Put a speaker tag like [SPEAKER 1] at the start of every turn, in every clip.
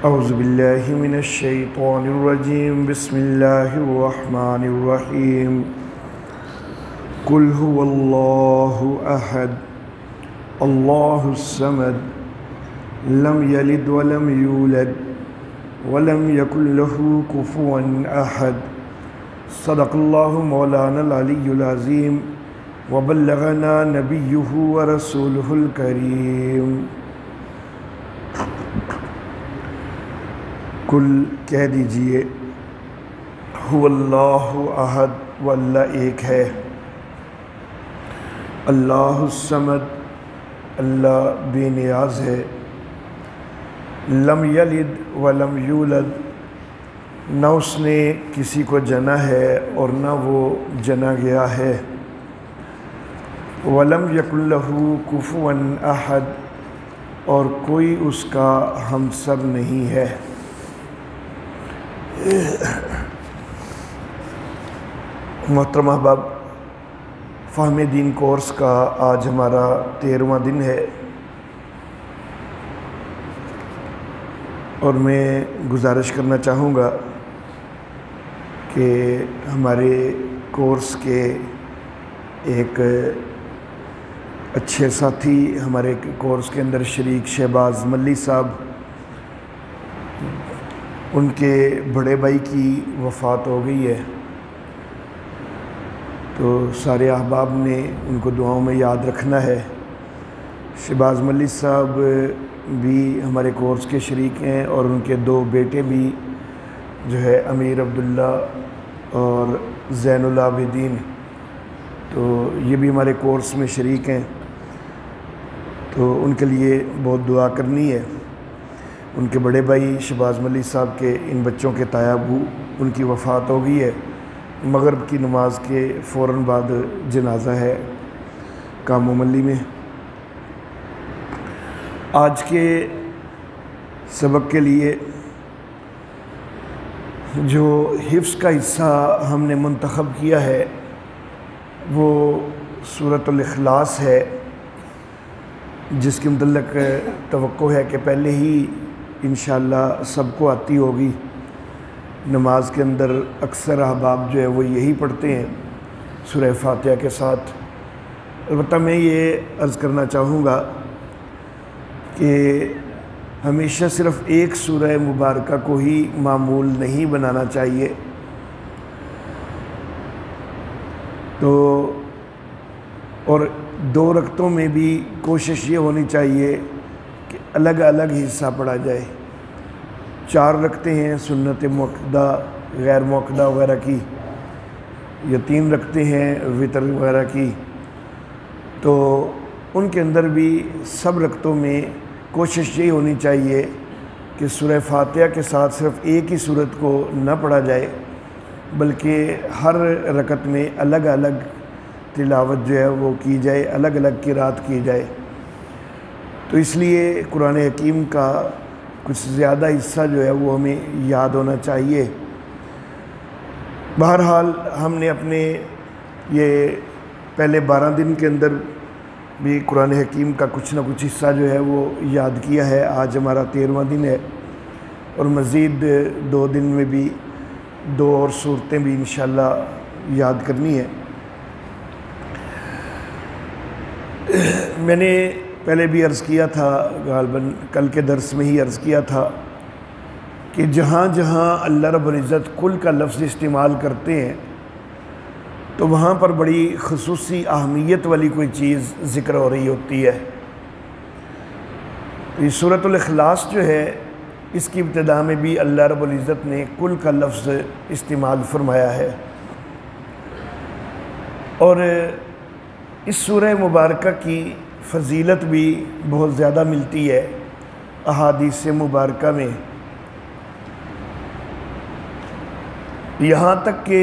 [SPEAKER 1] اعوذ باللہ من الشیطان الرجیم بسم اللہ الرحمن الرحیم قل هو اللہ احد اللہ الصمد لم یلد ولم یولد ولم یکن له کفوا احد صدق اللہ مولانا العلی العظیم وبلغنا نبیہ ورسولہ الکریم۔ کل کہہ دیجئے هو اللہ احد، وہ اللہ ایک ہے، اللہ الصمد، اللہ بے نیاز ہے، لم یلد ولم یولد، نہ اس نے کسی کو جنا ہے اور نہ وہ جنا گیا ہے، ولم یکن لہ کفوا احد، اور کوئی اس کا ہمسر نہیں ہے۔ محترم احباب، فہم دین کورس کا آج ہمارا 13واں دن ہے، اور میں گزارش کرنا چاہوں گا کہ ہمارے کورس کے ایک اچھے ساتھی ہمارے کورس کے اندر شریک شہباز ملی صاحب، ان کے بڑے بھائی کی وفات ہو گئی ہے، تو سارے احباب نے ان کو دعاؤں میں یاد رکھنا ہے۔ شہباز ملی صاحب بھی ہمارے کورس کے شریک ہیں، اور ان کے 2 بیٹے بھی جو ہے امیر عبداللہ اور زین العابدین، تو یہ بھی ہمارے کورس میں شریک ہیں، تو ان کے لیے بہت دعا کرنی ہے۔ ان کے بڑے بھائی شہباز ملی صاحب کے ان بچوں کے تایا ابو، ان کی وفات ہو گئی ہے، مغرب کی نماز کے فوراً بعد جنازہ ہے کامو ملی میں۔ آج کے سبق کے لیے جو حفظ کا حصہ ہم نے منتخب کیا ہے وہ سورۃ الاخلاص ہے، جس کے متعلق توقع ہے کہ پہلے ہی انشاءاللہ سب کو آتی ہوگی۔ نماز کے اندر اکثر احباب جو ہے وہ یہی پڑھتے ہیں سورہ فاتحہ کے ساتھ۔ البتہ میں یہ عرض کرنا چاہوں گا کہ ہمیشہ صرف ایک سورہ مبارکہ کو ہی معمول نہیں بنانا چاہیے، تو اور 2 رکعتوں میں بھی کوشش یہ ہونی چاہیے کہ الگ الگ حصہ پڑھا جائے۔ 4 رکعتیں ہیں سنت موقدہ غیر موقدہ وغیرہ کی، یا 3 رکعتیں ہیں وتر وغیرہ کی، تو ان کے اندر بھی سب رکعتوں میں کوشش یہ ہونی چاہیے کہ سورہ فاتحہ کے ساتھ صرف ایک ہی سورت کو نہ پڑھا جائے، بلکہ ہر رکعت میں الگ الگ تلاوت جو ہے وہ کی جائے، الگ الگ قرات کی جائے۔ تو اس لیے قرآن حکیم کا کچھ زیادہ حصہ جو ہے وہ ہمیں یاد ہونا چاہیے۔ بہرحال ہم نے اپنے یہ پہلے 12 دن کے اندر بھی قرآن حکیم کا کچھ نہ کچھ حصہ جو ہے وہ یاد کیا ہے۔ آج ہمارا 13واں دن ہے، اور مزید 2 دن میں بھی 2 اور صورتیں بھی انشاءاللہ یاد کرنی ہے۔ میں نے پہلے بھی عرض کیا تھا، غالباً کل کے درس میں ہی عرض کیا تھا، کہ جہاں جہاں اللہ رب العزت کل کا لفظ استعمال کرتے ہیں تو وہاں پر بڑی خصوصی اہمیت والی کوئی چیز ذکر ہو رہی ہوتی ہے۔ یہ سورۃ الاخلاص جو ہے، اس کی ابتدا میں بھی اللہ رب العزت نے کل کا لفظ استعمال فرمایا ہے، اور اس سورہ مبارکہ کی فضیلت بھی بہت زیادہ ملتی ہے احادیث مبارکہ میں، یہاں تک کہ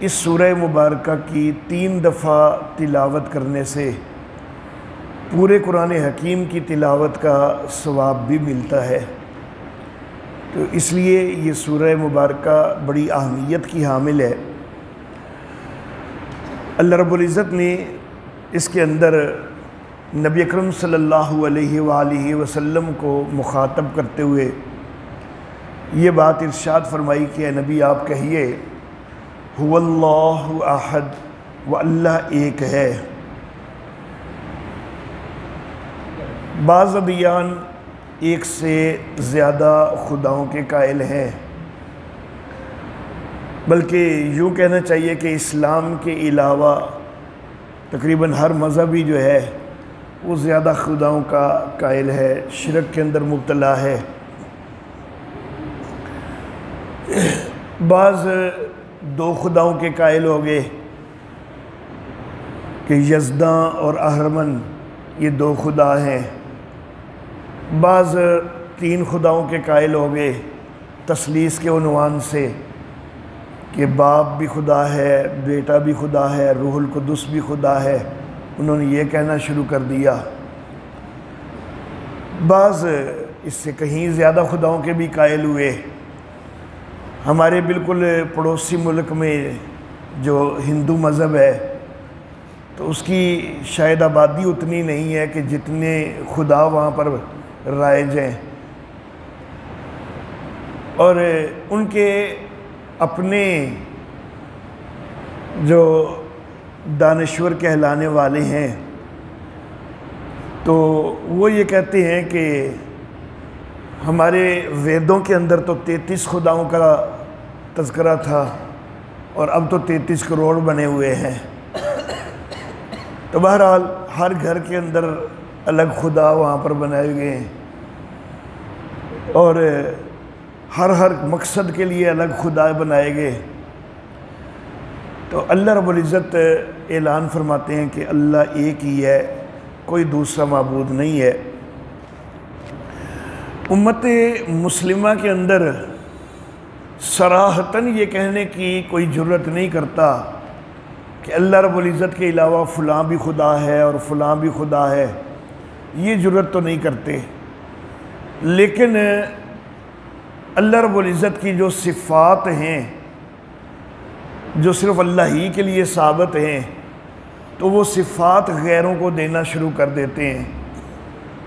[SPEAKER 1] اس سورہ مبارکہ کی 3 دفعہ تلاوت کرنے سے پورے قرآن حکیم کی تلاوت کا ثواب بھی ملتا ہے۔ تو اس لیے یہ سورہ مبارکہ بڑی اہمیت کی حامل ہے۔ اللہ رب العزت نے اس کے اندر نبی اکرم صلی اللہ علیہ وآلہ وسلم کو مخاطب کرتے ہوئے یہ بات ارشاد فرمائی کہ اے نبی آپ کہیے هو اللہ احد، وہ اللہ ایک ہے۔ بعض ادیان ایک سے زیادہ خداؤں کے قائل ہیں، بلکہ یوں کہنا چاہیے کہ اسلام کے علاوہ تقریباً ہر مذہبی جو ہے وہ زیادہ خداؤں کا قائل ہے، شرک کے اندر مبتلا ہے۔ بعض دو خداؤں کے قائل ہو گئے کہ یزداں اور اہرمن یہ دو خدا ہیں۔ بعض تین خداؤں کے قائل ہو گئے تثلیث کے عنوان سے کہ باپ بھی خدا ہے، بیٹا بھی خدا ہے، روح القدس بھی خدا ہے، انہوں نے یہ کہنا شروع کر دیا۔ بعض اس سے کہیں زیادہ خداؤں کے بھی قائل ہوئے۔ ہمارے بالکل پڑوسی ملک میں جو ہندو مذہب ہے تو اس کی شاید آبادی اتنی نہیں ہے کہ جتنے خدا وہاں پر رائج ہیں، اور ان کے اپنے جو دانشور کہلانے والے ہیں تو وہ یہ کہتے ہیں کہ ہمارے ویدوں کے اندر تو 33 خداؤں کا تذکرہ تھا اور اب تو 33 کروڑ بنے ہوئے ہیں۔ تو بہرحال ہر گھر کے اندر الگ خدا وہاں پر بنائے گئے ہیں، اور ہر مقصد کے لیے الگ خدا بنائے گئے۔ تو اللہ رب العزت اعلان فرماتے ہیں کہ اللہ ایک ہی ہے، کوئی دوسرا معبود نہیں ہے۔ امت مسلمہ کے اندر صراحتاً یہ کہنے کی کوئی جرت نہیں کرتا کہ اللہ رب العزت کے علاوہ فلاں بھی خدا ہے اور فلاں بھی خدا ہے، یہ جرت تو نہیں کرتے۔ لیکن اللہ رب العزت کی جو صفات ہیں جو صرف اللہ ہی کے لیے ثابت ہیں تو وہ صفات غیروں کو دینا شروع کر دیتے ہیں،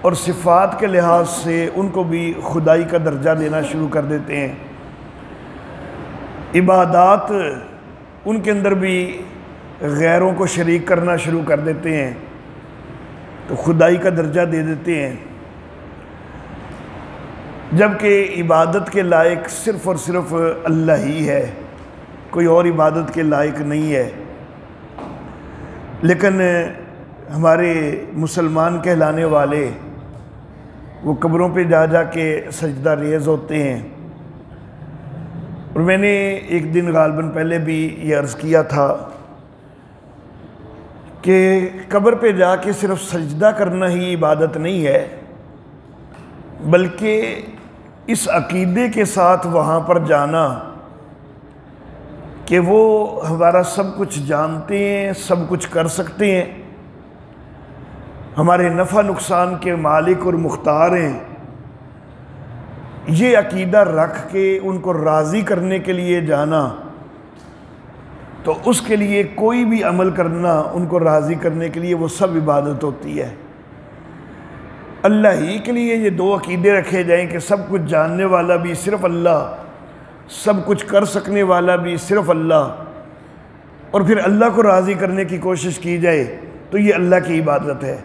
[SPEAKER 1] اور صفات کے لحاظ سے ان کو بھی خدائی کا درجہ دینا شروع کر دیتے ہیں۔ عبادات ان کے اندر بھی غیروں کو شریک کرنا شروع کر دیتے ہیں تو خدائی کا درجہ دے دیتے ہیں، جبکہ عبادت کے لائق صرف اور صرف اللہ ہی ہے، کوئی اور عبادت کے لائق نہیں ہے۔ لیکن ہمارے مسلمان کہلانے والے وہ قبروں پہ جا جا کے سجدہ ریز ہوتے ہیں، اور میں نے ایک دن غالباً پہلے بھی یہ عرض کیا تھا کہ قبر پہ جا کے صرف سجدہ کرنا ہی عبادت نہیں ہے، بلکہ اس عقیدے کے ساتھ وہاں پر جانا کہ وہ ہمارا سب کچھ جانتے ہیں، سب کچھ کر سکتے ہیں، ہمارے نفع نقصان کے مالک اور مختار ہیں، یہ عقیدہ رکھ کے ان کو راضی کرنے کے لیے جانا، تو اس کے لیے کوئی بھی عمل کرنا ان کو راضی کرنے کے لیے وہ سب عبادت ہوتی ہے۔ اللہ ہی کے لیے یہ دو عقیدے رکھے جائیں کہ سب کچھ جاننے والا بھی صرف اللہ، سب کچھ کر سکنے والا بھی صرف اللہ، اور پھر اللہ کو راضی کرنے کی کوشش کی جائے تو یہ اللہ کی عبادت ہے۔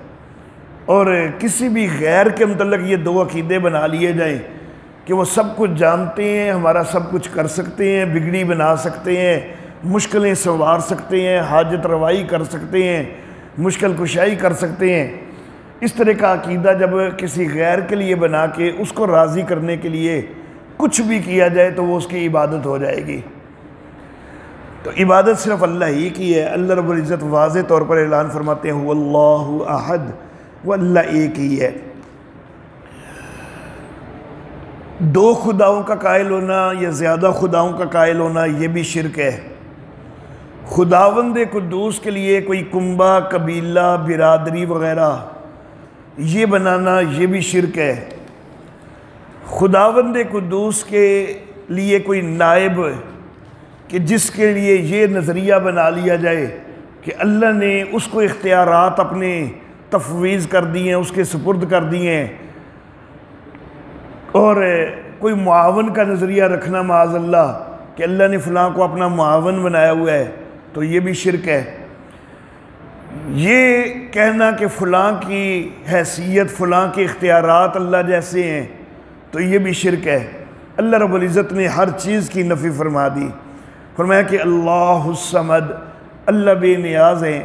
[SPEAKER 1] اور کسی بھی غیر کے متعلق یہ دو عقیدے بنا لیے جائیں کہ وہ سب کچھ جانتے ہیں، ہمارا سب کچھ کر سکتے ہیں، بگڑی بنا سکتے ہیں، مشکلیں سنوار سکتے ہیں، حاجت روائی کر سکتے ہیں، مشکل کشائی کر سکتے ہیں، اس طرح کا عقیدہ جب کسی غیر کے لیے بنا کے اس کو راضی کرنے کے لیے کچھ بھی کیا جائے تو وہ اس کی عبادت ہو جائے گی۔ تو عبادت صرف اللہ ہی کی ہے۔ اللہ رب العزت واضح طور پر اعلان فرماتے ہیں هو اللہ احد، وہ اللہ ایک ہی ہے۔ دو خداؤں کا قائل ہونا یا زیادہ خداؤں کا قائل ہونا یہ بھی شرک ہے۔ خداوند قدوس کے لیے کوئی کنبہ، قبیلہ، برادری وغیرہ یہ بنانا یہ بھی شرک ہے۔ خداوند قدوس کے لیے کوئی نائب کہ جس کے لیے یہ نظریہ بنا لیا جائے کہ اللہ نے اس کو اختیارات اپنے تفویض کر دی ہیں، اس کے سپرد کر دی ہیں، اور کوئی معاون کا نظریہ رکھنا معاذ اللہ کہ اللہ نے فلاں کو اپنا معاون بنایا ہوا ہے، تو یہ بھی شرک ہے۔ یہ کہنا کہ فلاں کی حیثیت، فلاں کے اختیارات اللہ جیسے ہیں، تو یہ بھی شرک ہے۔ اللہ رب العزت نے ہر چیز کی نفی فرما دی، فرمایا کہ اللہ الصمد، اللہ بے نیاز ہیں،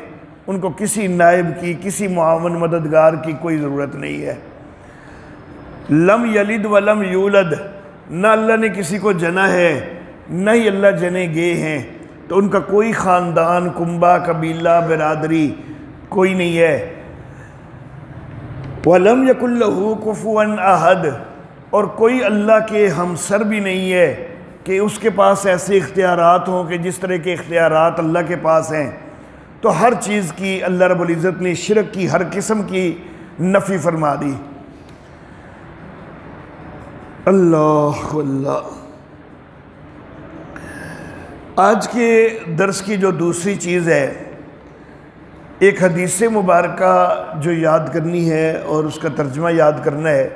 [SPEAKER 1] ان کو کسی نائب کی، کسی معاون مددگار کی کوئی ضرورت نہیں ہے۔ لم یلد ولم یولد، نہ اللہ نے کسی کو جنا ہے، نہ ہی اللہ جنے گئے ہیں، تو ان کا کوئی خاندان، کنبہ، قبیلہ، برادری کوئی نہیں ہے۔ وَلَمْ يَكُنْ لَهُ كُفُوًا أَحَدٌ، اور کوئی اللہ کے ہمسر بھی نہیں ہے کہ اس کے پاس ایسے اختیارات ہوں کہ جس طرح کے اختیارات اللہ کے پاس ہیں۔ تو ہر چیز کی اللہ رب العزت نے شرک کی ہر قسم کی نفی فرما دی۔ اللہ اللہ۔ آج کے درس کی جو دوسری چیز ہے، ایک حدیث مبارکہ جو یاد کرنی ہے اور اس کا ترجمہ یاد کرنا ہے۔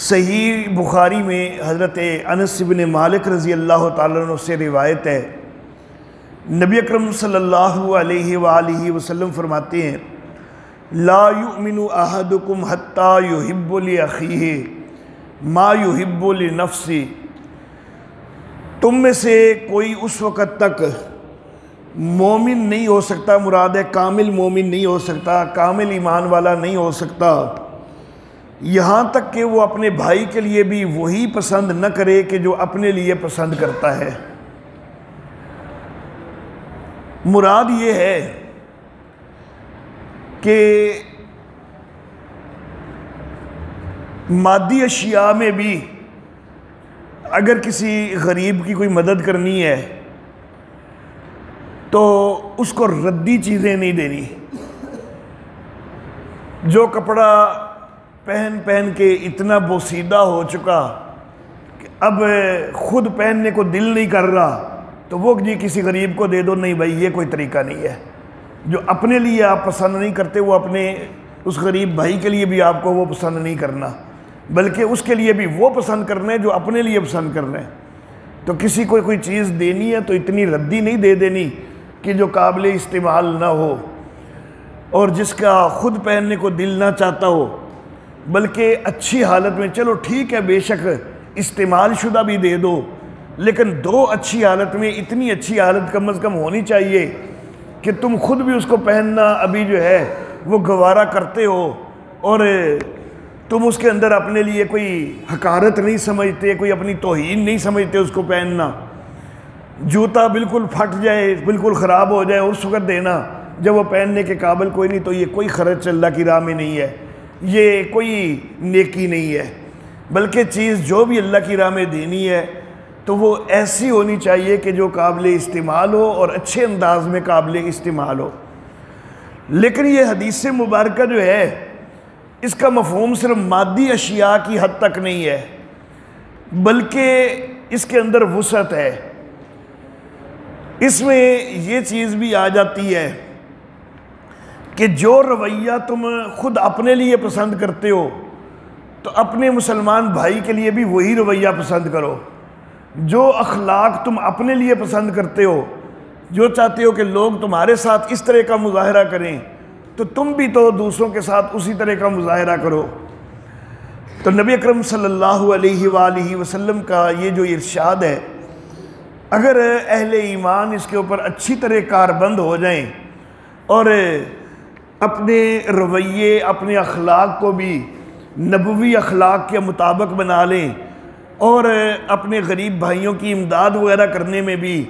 [SPEAKER 1] صحیح بخاری میں حضرت انس بن مالک رضی اللہ تعالیٰ عنہ سے روایت ہے، نبی اکرم صلی اللہ علیہ وآلہ وسلم فرماتے ہیں، لا یؤمن احدکم حتی یحب لأخیہ ما یحب لنفسہ، تم میں سے کوئی اس وقت تک مومن نہیں ہو سکتا، مراد ہے کامل مومن نہیں ہو سکتا، کامل ایمان والا نہیں ہو سکتا، یہاں تک کہ وہ اپنے بھائی کے لیے بھی وہی پسند نہ کرے کہ جو اپنے لیے پسند کرتا ہے۔ مراد یہ ہے کہ مادی اشیاء میں بھی اگر کسی غریب کی کوئی مدد کرنی ہے تو اس کو ردی چیزیں نہیں دینی۔ جو کپڑا پہن پہن کے اتنا بوسیدہ ہو چکا کہ اب خود پہننے کو دل نہیں کر رہا، تو وہ جی کسی غریب کو دے دو، نہیں بھائی یہ کوئی طریقہ نہیں ہے۔ جو اپنے لیے آپ پسند نہیں کرتے، وہ اپنے اس غریب بھائی کے لیے بھی آپ کو وہ پسند نہیں کرنا، بلکہ اس کے لیے بھی وہ پسند کرنا ہے جو اپنے لیے پسند کر رہے ہیں۔ تو کسی کو کوئی چیز دینی ہے تو اتنی ردی نہیں دے دینی کہ جو قابل استعمال نہ ہو اور جس کا خود پہننے کو دل نہ چاہتا ہو، بلکہ اچھی حالت میں، چلو ٹھیک ہے بے شک استعمال شدہ بھی دے دو، لیکن دو اچھی حالت میں، اتنی اچھی حالت کم از کم ہونی چاہیے کہ تم خود بھی اس کو پہننا ابھی جو ہے وہ گوارا کرتے ہو، اور تم اس کے اندر اپنے لیے کوئی حقارت نہیں سمجھتے، کوئی اپنی توہین نہیں سمجھتے اس کو پہننا۔ جوتا بالکل پھٹ جائے، بالکل خراب ہو جائے اور اس وقت دینا جب وہ پہننے کے قابل کوئی نہیں، تو یہ کوئی خرچ اللہ کی راہ میں نہیں ہے، یہ کوئی نیکی نہیں ہے۔ بلکہ چیز جو بھی اللہ کی راہ میں دینی ہے تو وہ ایسی ہونی چاہیے کہ جو قابل استعمال ہو اور اچھے انداز میں قابل استعمال ہو۔ لیکن یہ حدیث مبارکہ جو ہے، اس کا مفہوم صرف مادی اشیاء کی حد تک نہیں ہے، بلکہ اس کے اندر وسعت ہے۔ اس میں یہ چیز بھی آ جاتی ہے کہ جو رویہ تم خود اپنے لیے پسند کرتے ہو تو اپنے مسلمان بھائی کے لیے بھی وہی رویہ پسند کرو۔ جو اخلاق تم اپنے لیے پسند کرتے ہو، جو چاہتے ہو کہ لوگ تمہارے ساتھ اس طرح کا مظاہرہ کریں، تو تم بھی تو دوسروں کے ساتھ اسی طرح کا مظاہرہ کرو۔ تو نبی اکرم صلی اللہ علیہ وآلہ وسلم کا یہ جو ارشاد ہے، اگر اہل ایمان اس کے اوپر اچھی طرح کاربند ہو جائیں اور اپنے رویے، اپنے اخلاق کو بھی نبوی اخلاق کے مطابق بنا لیں اور اپنے غریب بھائیوں کی امداد وغیرہ کرنے میں بھی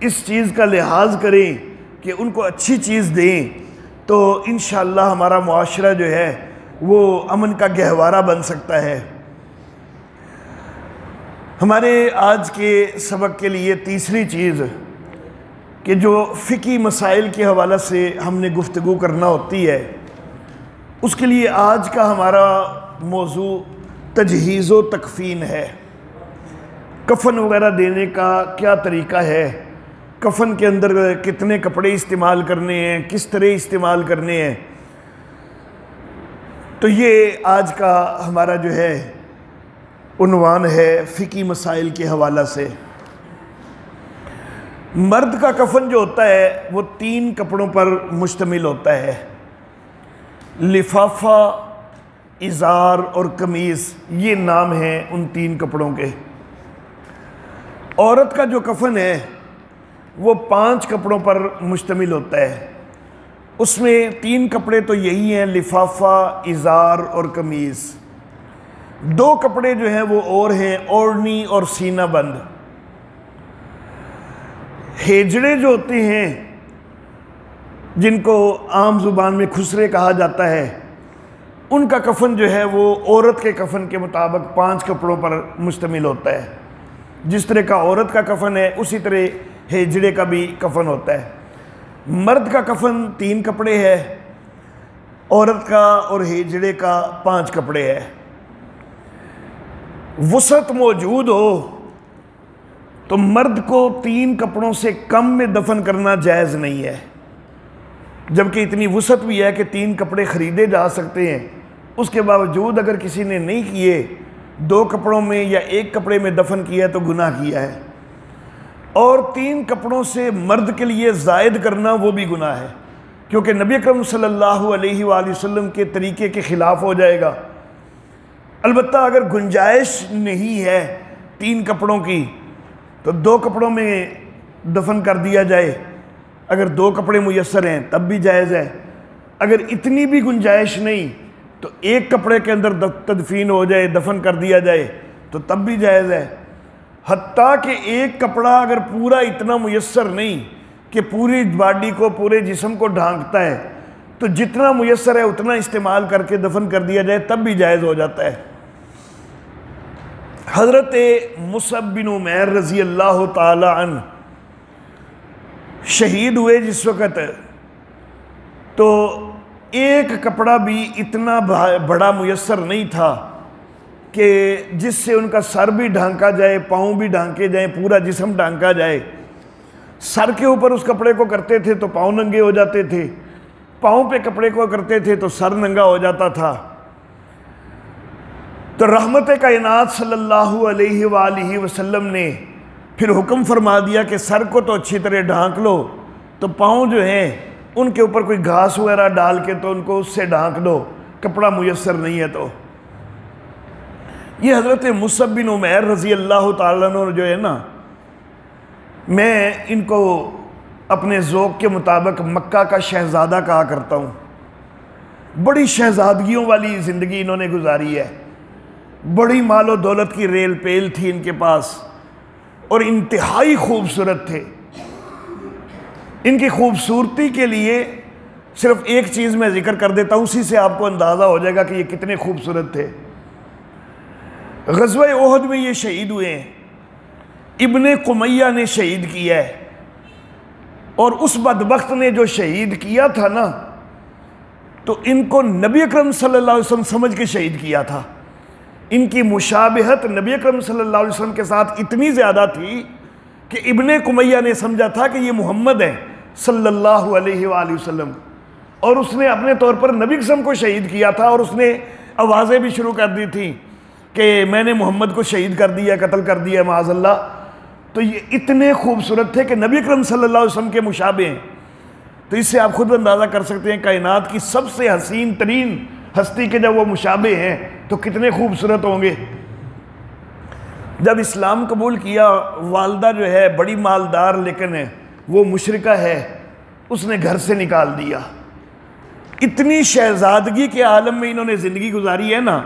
[SPEAKER 1] اس چیز کا لحاظ کریں کہ ان کو اچھی چیز دیں، تو انشاءاللہ ہمارا معاشرہ جو ہے وہ امن کا گہوارہ بن سکتا ہے۔ ہمارے آج کے سبق کے لیے تیسری چیز کہ جو فقہی مسائل کے حوالے سے ہم نے گفتگو کرنا ہوتی ہے، اس کے لیے آج کا ہمارا موضوع تجہیز و تکفین ہے۔ کفن وغیرہ دینے کا کیا طریقہ ہے، کفن کے اندر کتنے کپڑے استعمال کرنے ہیں، کس طرح استعمال کرنے ہیں۔ تو یہ آج کا ہمارا جو ہے عنوان ہے فقہی مسائل کے حوالہ سے۔ مرد کا کفن جو ہوتا ہے وہ 3 کپڑوں پر مشتمل ہوتا ہے، لفافہ، ازار اور قمیص، یہ نام ہیں ان 3 کپڑوں کے۔ عورت کا جو کفن ہے وہ 5 کپڑوں پر مشتمل ہوتا ہے، اس میں 3 کپڑے تو یہی ہیں، لفافہ، ازار اور قمیص۔ 2 کپڑے جو ہیں وہ اور ہیں، اوڑھنی اور سینہ بند۔ ہیجڑے جو ہوتے ہیں جن کو عام زبان میں کھسرے کہا جاتا ہے، ان کا کفن جو ہے وہ عورت کے کفن کے مطابق 5 کپڑوں پر مشتمل ہوتا ہے۔ جس طرح کا عورت کا کفن ہے اسی طرح ہیجڑے کا بھی کفن ہوتا ہے۔ مرد کا کفن 3 کپڑے ہے، عورت کا اور ہیجڑے کا 5 کپڑے ہے۔ وسعت موجود ہو تو مرد کو 3 کپڑوں سے کم میں دفن کرنا جائز نہیں ہے، جبکہ اتنی وسعت بھی ہے کہ 3 کپڑے خریدے جا سکتے ہیں، اس کے باوجود اگر کسی نے نہیں کیے، 2 کپڑوں میں یا 1 کپڑے میں دفن کیا ہے تو گناہ کیا ہے۔ اور 3 کپڑوں سے مرد کے لیے زائد کرنا وہ بھی گناہ ہے، کیونکہ نبی اکرم صلی اللہ علیہ وآلہ وسلم کے طریقے کے خلاف ہو جائے گا۔ البتہ اگر گنجائش نہیں ہے 3 کپڑوں کی تو 2 کپڑوں میں دفن کر دیا جائے، اگر 2 کپڑے میسر ہیں تب بھی جائز ہے۔ اگر اتنی بھی گنجائش نہیں تو 1 کپڑے کے اندر تدفین ہو جائے، دفن کر دیا جائے تو تب بھی جائز ہے۔ حتیٰ کہ 1 کپڑا اگر پورا اتنا میسر نہیں کہ پوری باڈی کو، پورے جسم کو ڈھانکتا ہے، تو جتنا میسر ہے اتنا استعمال کر کے دفن کر دیا جائے تب بھی جائز ہو جاتا ہے۔ حضرت مصعب بن عمیر رضی اللہ تعالی عنہ شہید ہوئے جس وقت، تو 1 کپڑا بھی اتنا بڑا میسر نہیں تھا کہ جس سے ان کا سر بھی ڈھانکا جائے، پاؤں بھی ڈھانکے جائیں، پورا جسم ڈھانکا جائے۔ سر کے اوپر اس کپڑے کو کرتے تھے تو پاؤں ننگے ہو جاتے تھے، پاؤں پہ کپڑے کو کرتے تھے تو سر ننگا ہو جاتا تھا۔ تو رحمت کائنات صلی اللہ علیہ وآلہ وسلم نے پھر حکم فرما دیا کہ سر کو تو اچھی طرح ڈھانک لو، تو پاؤں جو ہیں ان کے اوپر کوئی گھاس وغیرہ ڈال کے تو ان کو اس سے ڈھانک دو، کپڑا میسر نہیں ہے تو۔ یہ حضرت مصعب بن عمیر رضی اللہ تعالیٰ عنہ جو ہے نا، میں ان کو اپنے ذوق کے مطابق مکہ کا شہزادہ کہا کرتا ہوں۔ بڑی شہزادگیوں والی زندگی انہوں نے گزاری ہے، بڑی مال و دولت کی ریل پیل تھی ان کے پاس، اور انتہائی خوبصورت تھے۔ ان کی خوبصورتی کے لیے صرف ایک چیز میں ذکر کر دیتا ہوں، اسی سے آپ کو اندازہ ہو جائے گا کہ یہ کتنے خوبصورت تھے۔ غزوہ احد میں یہ شہید ہوئے ہیں، ابن قمیہ نے شہید کیا ہے، اور اس بدبخت نے جو شہید کیا تھا نا، تو ان کو نبی اکرم صلی اللہ علیہ وسلم سمجھ کے شہید کیا تھا۔ ان کی مشابہت نبی اکرم صلی اللہ علیہ وسلم کے ساتھ اتنی زیادہ تھی کہ ابن قمیہ نے سمجھا تھا کہ یہ محمد ہے صلی اللہ علیہ وآلہ وسلم، اور اس نے اپنے طور پر نبی اکرم کو شہید کیا تھا، اور اس نے آوازیں بھی شروع کر دی تھیں کہ میں نے محمد کو شہید کر دیا، قتل کر دیا معاذ اللہ۔ تو یہ اتنے خوبصورت تھے کہ نبی اکرم صلی اللہ علیہ وسلم کے مشابہ ہیں۔ تو اس سے آپ خود اندازہ کر سکتے ہیں کائنات کی سب سے حسین ترین ہستی کے جب وہ مشابہ ہیں تو کتنے خوبصورت ہوں گے۔ جب اسلام قبول کیا، والدہ جو ہے بڑی مالدار لیکن وہ مشرکہ ہے، اس نے گھر سے نکال دیا۔ اتنی شہزادگی کے عالم میں انہوں نے زندگی گزاری ہے نا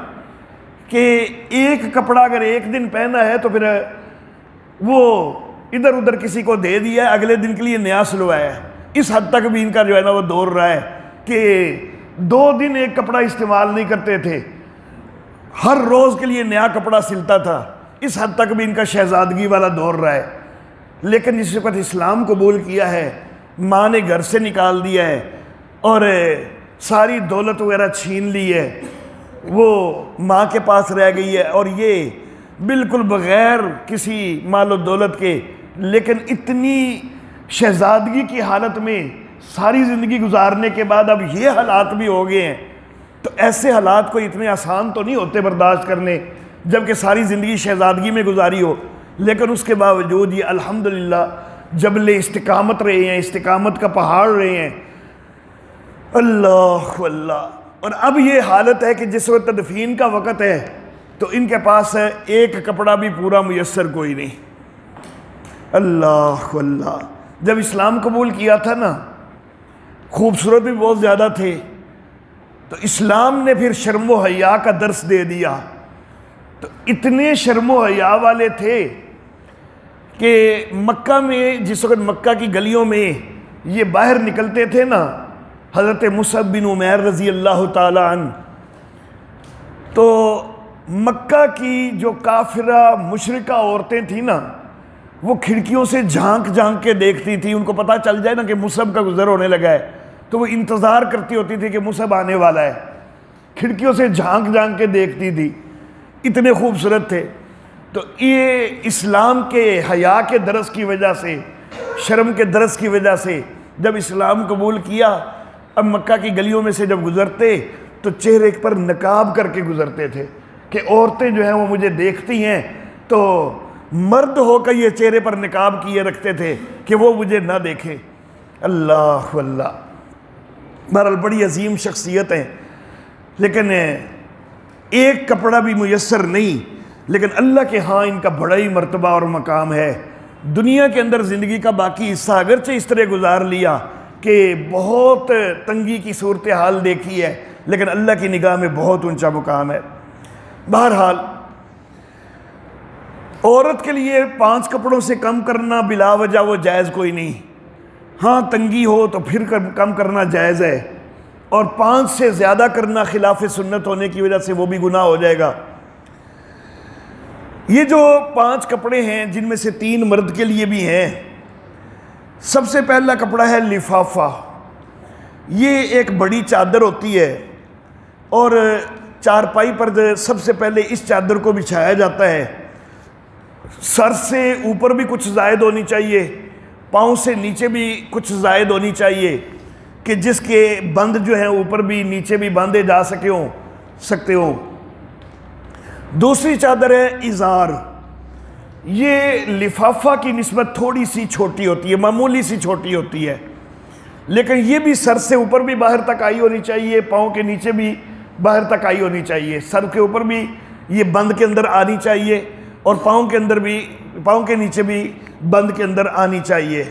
[SPEAKER 1] کہ 1 کپڑا اگر 1 دن پہنا ہے تو پھر وہ ادھر ادھر کسی کو دے دیا ہے، اگلے دن کے لیے نیا سلوایا ہے۔ اس حد تک بھی ان کا جو ہے نا وہ دور رہا ہے کہ 2 دن 1 کپڑا استعمال نہیں کرتے تھے، ہر روز کے لیے نیا کپڑا سلتا تھا۔ اس حد تک بھی ان کا شہزادگی والا دور رہا ہے۔ لیکن جس وقت اسلام قبول کیا ہے، ماں نے گھر سے نکال دیا ہے اور ساری دولت وغیرہ چھین لی ہے، وہ ماں کے پاس رہ گئی ہے، اور یہ بالکل بغیر کسی مال و دولت کے، لیکن اتنی شہزادگی کی حالت میں ساری زندگی گزارنے کے بعد اب یہ حالات بھی ہو گئے ہیں تو ایسے حالات کو اتنے آسان تو نہیں ہوتے برداشت کرنے، جبکہ ساری زندگی شہزادگی میں گزاری ہو، لیکن اس کے باوجود یہ الحمدللہ جبل استقامت رہے ہیں، استقامت کا پہاڑ رہے ہیں۔ اللہ اللہ۔ اور اب یہ حالت ہے کہ جس وقت تدفین کا وقت ہے تو ان کے پاس ہے ایک کپڑا بھی پورا میسر کوئی نہیں۔ اللہ اللہ۔ جب اسلام قبول کیا تھا نا، خوبصورت بھی بہت زیادہ تھے، تو اسلام نے پھر شرم و حیا کا درس دے دیا۔ تو اتنے شرم و حیا والے تھے کہ مکہ میں جس وقت مکہ کی گلیوں میں یہ باہر نکلتے تھے نا، حضرت مصعب بن عمیر رضی اللہ تعالی عنہ، تو مکہ کی جو کافرہ مشرکہ عورتیں تھیں نا، وہ کھڑکیوں سے جھانک جھانک کے دیکھتی تھی۔ ان کو پتہ چل جائے نا کہ مصعب کا گزر ہونے لگا ہے تو وہ انتظار کرتی ہوتی تھی کہ مصعب آنے والا ہے، کھڑکیوں سے جھانک جھانک کے دیکھتی تھی، اتنے خوبصورت تھے۔ تو یہ اسلام کے حیا کے درس کی وجہ سے، شرم کے درس کی وجہ سے جب اسلام قبول کیا، اب مکہ کی گلیوں میں سے جب گزرتے تو چہرے پر نقاب کر کے گزرتے تھے کہ عورتیں جو ہیں وہ مجھے دیکھتی ہیں، تو مرد ہو کر یہ چہرے پر نقاب کیے رکھتے تھے کہ وہ مجھے نہ دیکھیں۔ اللہ اللہ۔ بہرحال بڑی عظیم شخصیت ہیں، لیکن ایک کپڑا بھی میسر نہیں، لیکن اللہ کے ہاں ان کا بڑا ہی مرتبہ اور مقام ہے۔ دنیا کے اندر زندگی کا باقی حصہ اگرچہ اس طرح گزار لیا کہ بہت تنگی کی صورتحال دیکھی ہے، لیکن اللہ کی نگاہ میں بہت اونچا مقام ہے۔ بہرحال عورت کے لیے 5 کپڑوں سے کم کرنا بلا وجہ وہ جائز کوئی نہیں، ہاں تنگی ہو تو پھر کم کرنا جائز ہے، اور 5 سے زیادہ کرنا خلاف سنت ہونے کی وجہ سے وہ بھی گناہ ہو جائے گا۔ یہ جو 5 کپڑے ہیں جن میں سے 3 مرد کے لیے بھی ہیں، سب سے پہلا کپڑا ہے لفافہ۔ یہ ایک بڑی چادر ہوتی ہے اور چارپائی پر سب سے پہلے اس چادر کو بچھایا جاتا ہے۔ سر سے اوپر بھی کچھ زائد ہونی چاہیے، پاؤں سے نیچے بھی کچھ زائد ہونی چاہیے کہ جس کے بند جو ہیں اوپر بھی نیچے بھی باندھے جا سکتے ہوں۔ دوسری چادر ہے ازار۔ یہ لفافہ کی نسبت تھوڑی سی چھوٹی ہوتی ہے، معمولی سی چھوٹی ہوتی ہے، لیکن یہ بھی سر سے اوپر بھی باہر تک آئی ہونی چاہیے، پاؤں کے نیچے بھی باہر تک آئی ہونی چاہیے، سر کے اوپر بھی یہ بند کے اندر آنی چاہیے، اور پاؤں کے نیچے بھی بند کے اندر آنی چاہیے۔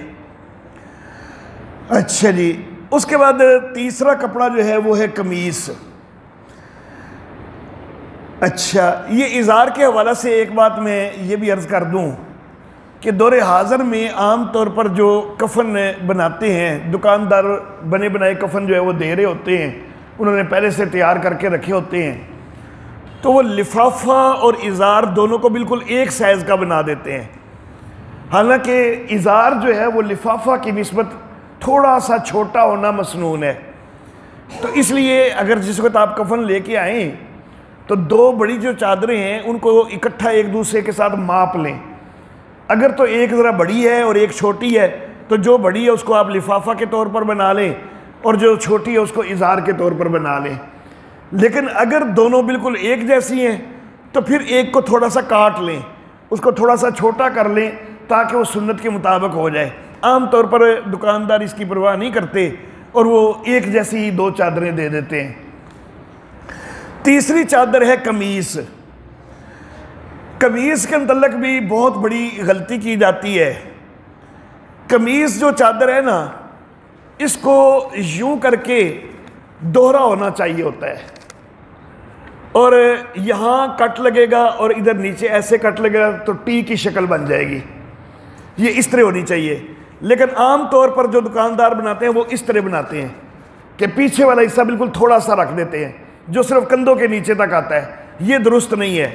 [SPEAKER 1] اچھا جی، اس کے بعد تیسرا کپڑا جو ہے وہ ہے قمیص۔ اچھا، یہ ازار کے حوالہ سے ایک بات میں یہ بھی عرض کر دوں کہ دور حاضر میں عام طور پر جو کفن بناتے ہیں، دکاندار بنے بنائے کفن جو ہے وہ دے رہے ہوتے ہیں، انہوں نے پہلے سے تیار کر کے رکھے ہوتے ہیں، تو وہ لفافہ اور ازار دونوں کو بالکل ایک سائز کا بنا دیتے ہیں، حالانکہ ازار جو ہے وہ لفافہ کی نسبت تھوڑا سا چھوٹا ہونا مسنون ہے۔ تو اس لیے اگر جس وقت آپ کفن لے کے آئیں تو 2 بڑی جو چادریں ہیں ان کو اکٹھا ایک دوسرے کے ساتھ ماپ لیں۔ اگر تو ایک ذرا بڑی ہے اور ایک چھوٹی ہے تو جو بڑی ہے اس کو آپ لفافہ کے طور پر بنا لیں، اور جو چھوٹی ہے اس کو ازار کے طور پر بنا لیں۔ لیکن اگر دونوں بالکل ایک جیسی ہیں تو پھر ایک کو تھوڑا سا کاٹ لیں، اس کو تھوڑا سا چھوٹا کر لیں تاکہ وہ سنت کے مطابق ہو جائے۔ عام طور پر دکاندار اس کی پرواہ نہیں کرتے اور وہ ایک جیسی 2 چادریں دے دیتے ہیں۔ تیسری چادر ہے قمیص۔ قمیص کے متعلق بھی بہت بڑی غلطی کی جاتی ہے۔ قمیص جو چادر ہے نا، اس کو یوں کر کے دوہرا ہونا چاہیے ہوتا ہے، اور یہاں کٹ لگے گا اور ادھر نیچے ایسے کٹ لگے گا تو ٹی کی شکل بن جائے گی، یہ اس طرح ہونی چاہیے۔ لیکن عام طور پر جو دکاندار بناتے ہیں وہ اس طرح بناتے ہیں کہ پیچھے والا حصہ بالکل تھوڑا سا رکھ دیتے ہیں جو صرف کندھوں کے نیچے تک آتا ہے، یہ درست نہیں ہے۔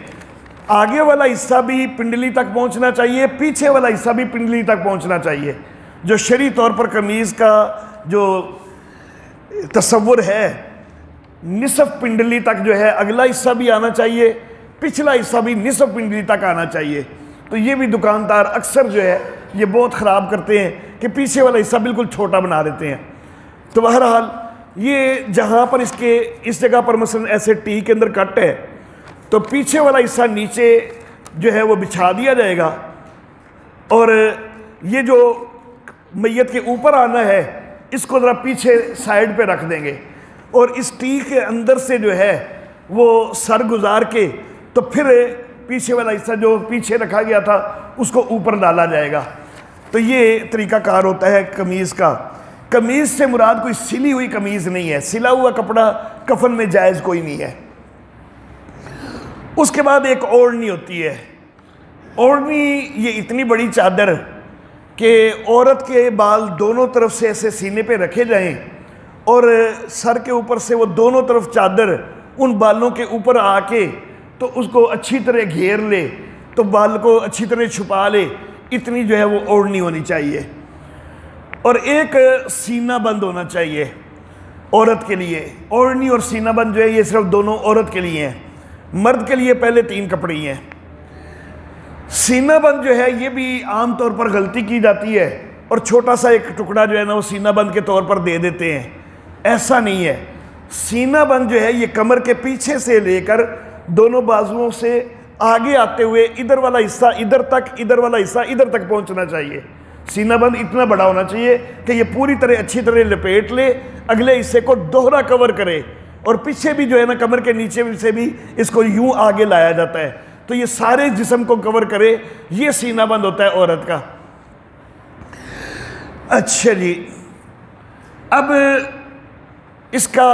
[SPEAKER 1] آگے والا حصہ بھی پنڈلی تک پہنچنا چاہیے، پیچھے والا حصہ بھی پنڈلی تک پہنچنا چاہیے۔ جو شرعی طور پر قمیض کا جو تصور ہے، نصف پنڈلی تک جو ہے اگلا حصہ بھی آنا چاہیے، پچھلا حصہ بھی نصف پنڈلی تک آنا چاہیے۔ تو یہ بھی دکاندار اکثر جو ہے یہ بہت خراب کرتے ہیں کہ پیچھے والا حصہ بالکل چھوٹا بنا دیتے ہیں۔ تو بہرحال یہ جہاں پر اس جگہ پر مثلا ایسے ٹی کے اندر کٹ ہے تو پیچھے والا حصہ نیچے جو ہے وہ بچھا دیا جائے گا، اور یہ جو میت کے اوپر آنا ہے اس کو ذرا پیچھے سائیڈ پہ رکھ دیں گے، اور اس ٹی کے اندر سے جو ہے وہ سر گزار کے تو پھر پیچھے والا حصہ جو پیچھے رکھا گیا تھا اس کو اوپر ڈالا جائے گا۔ تو یہ طریقہ کار ہوتا ہے قمیض کا۔ قمیض سے مراد کوئی سلی ہوئی قمیض نہیں ہے، سلا ہوا کپڑا کفن میں جائز کوئی نہیں ہے۔ اس کے بعد ایک اوڑھنی ہوتی ہے۔ اوڑھنی یہ اتنی بڑی چادر کہ عورت کے بال دونوں طرف سے ایسے سینے پہ رکھے جائیں اور سر کے اوپر سے وہ دونوں طرف چادر ان بالوں کے اوپر آ کے تو اس کو اچھی طرح گھیر لے، تو بال کو اچھی طرح چھپا لے، اتنی جو ہے وہ اوڑھنی ہونی چاہیے۔ اور ایک سینہ بند ہونا چاہیے عورت کے لیے۔ اوڑھنی اور سینہ بند جو ہے یہ صرف دونوں عورت کے لیے ہیں، مرد کے لیے پہلے 3 کپڑے ہیں۔ سینہ بند جو ہے یہ بھی عام طور پر غلطی کی جاتی ہے اور چھوٹا سا ایک ٹکڑا جو ہے نا وہ سینہ بند کے طور پر دے دیتے ہیں، ایسا نہیں ہے۔ سینہ بند جو ہے یہ کمر کے پیچھے سے لے کر دونوں بازوؤں سے آگے آتے ہوئے ادھر والا حصہ ادھر تک، ادھر والا حصہ ادھر تک پہنچنا چاہیے۔ سینہ بند اتنا بڑا ہونا چاہیے کہ یہ پوری طرح اچھی طرح لپیٹ لے، اگلے حصے کو دوہرا کور کرے، اور پیچھے بھی جو ہے نا کمر کے نیچے سے بھی اس کو یوں آگے لایا جاتا ہے، تو یہ سارے جسم کو کور کرے، یہ سینہ بند ہوتا ہے عورت کا۔ اچھا جی، اب اس کا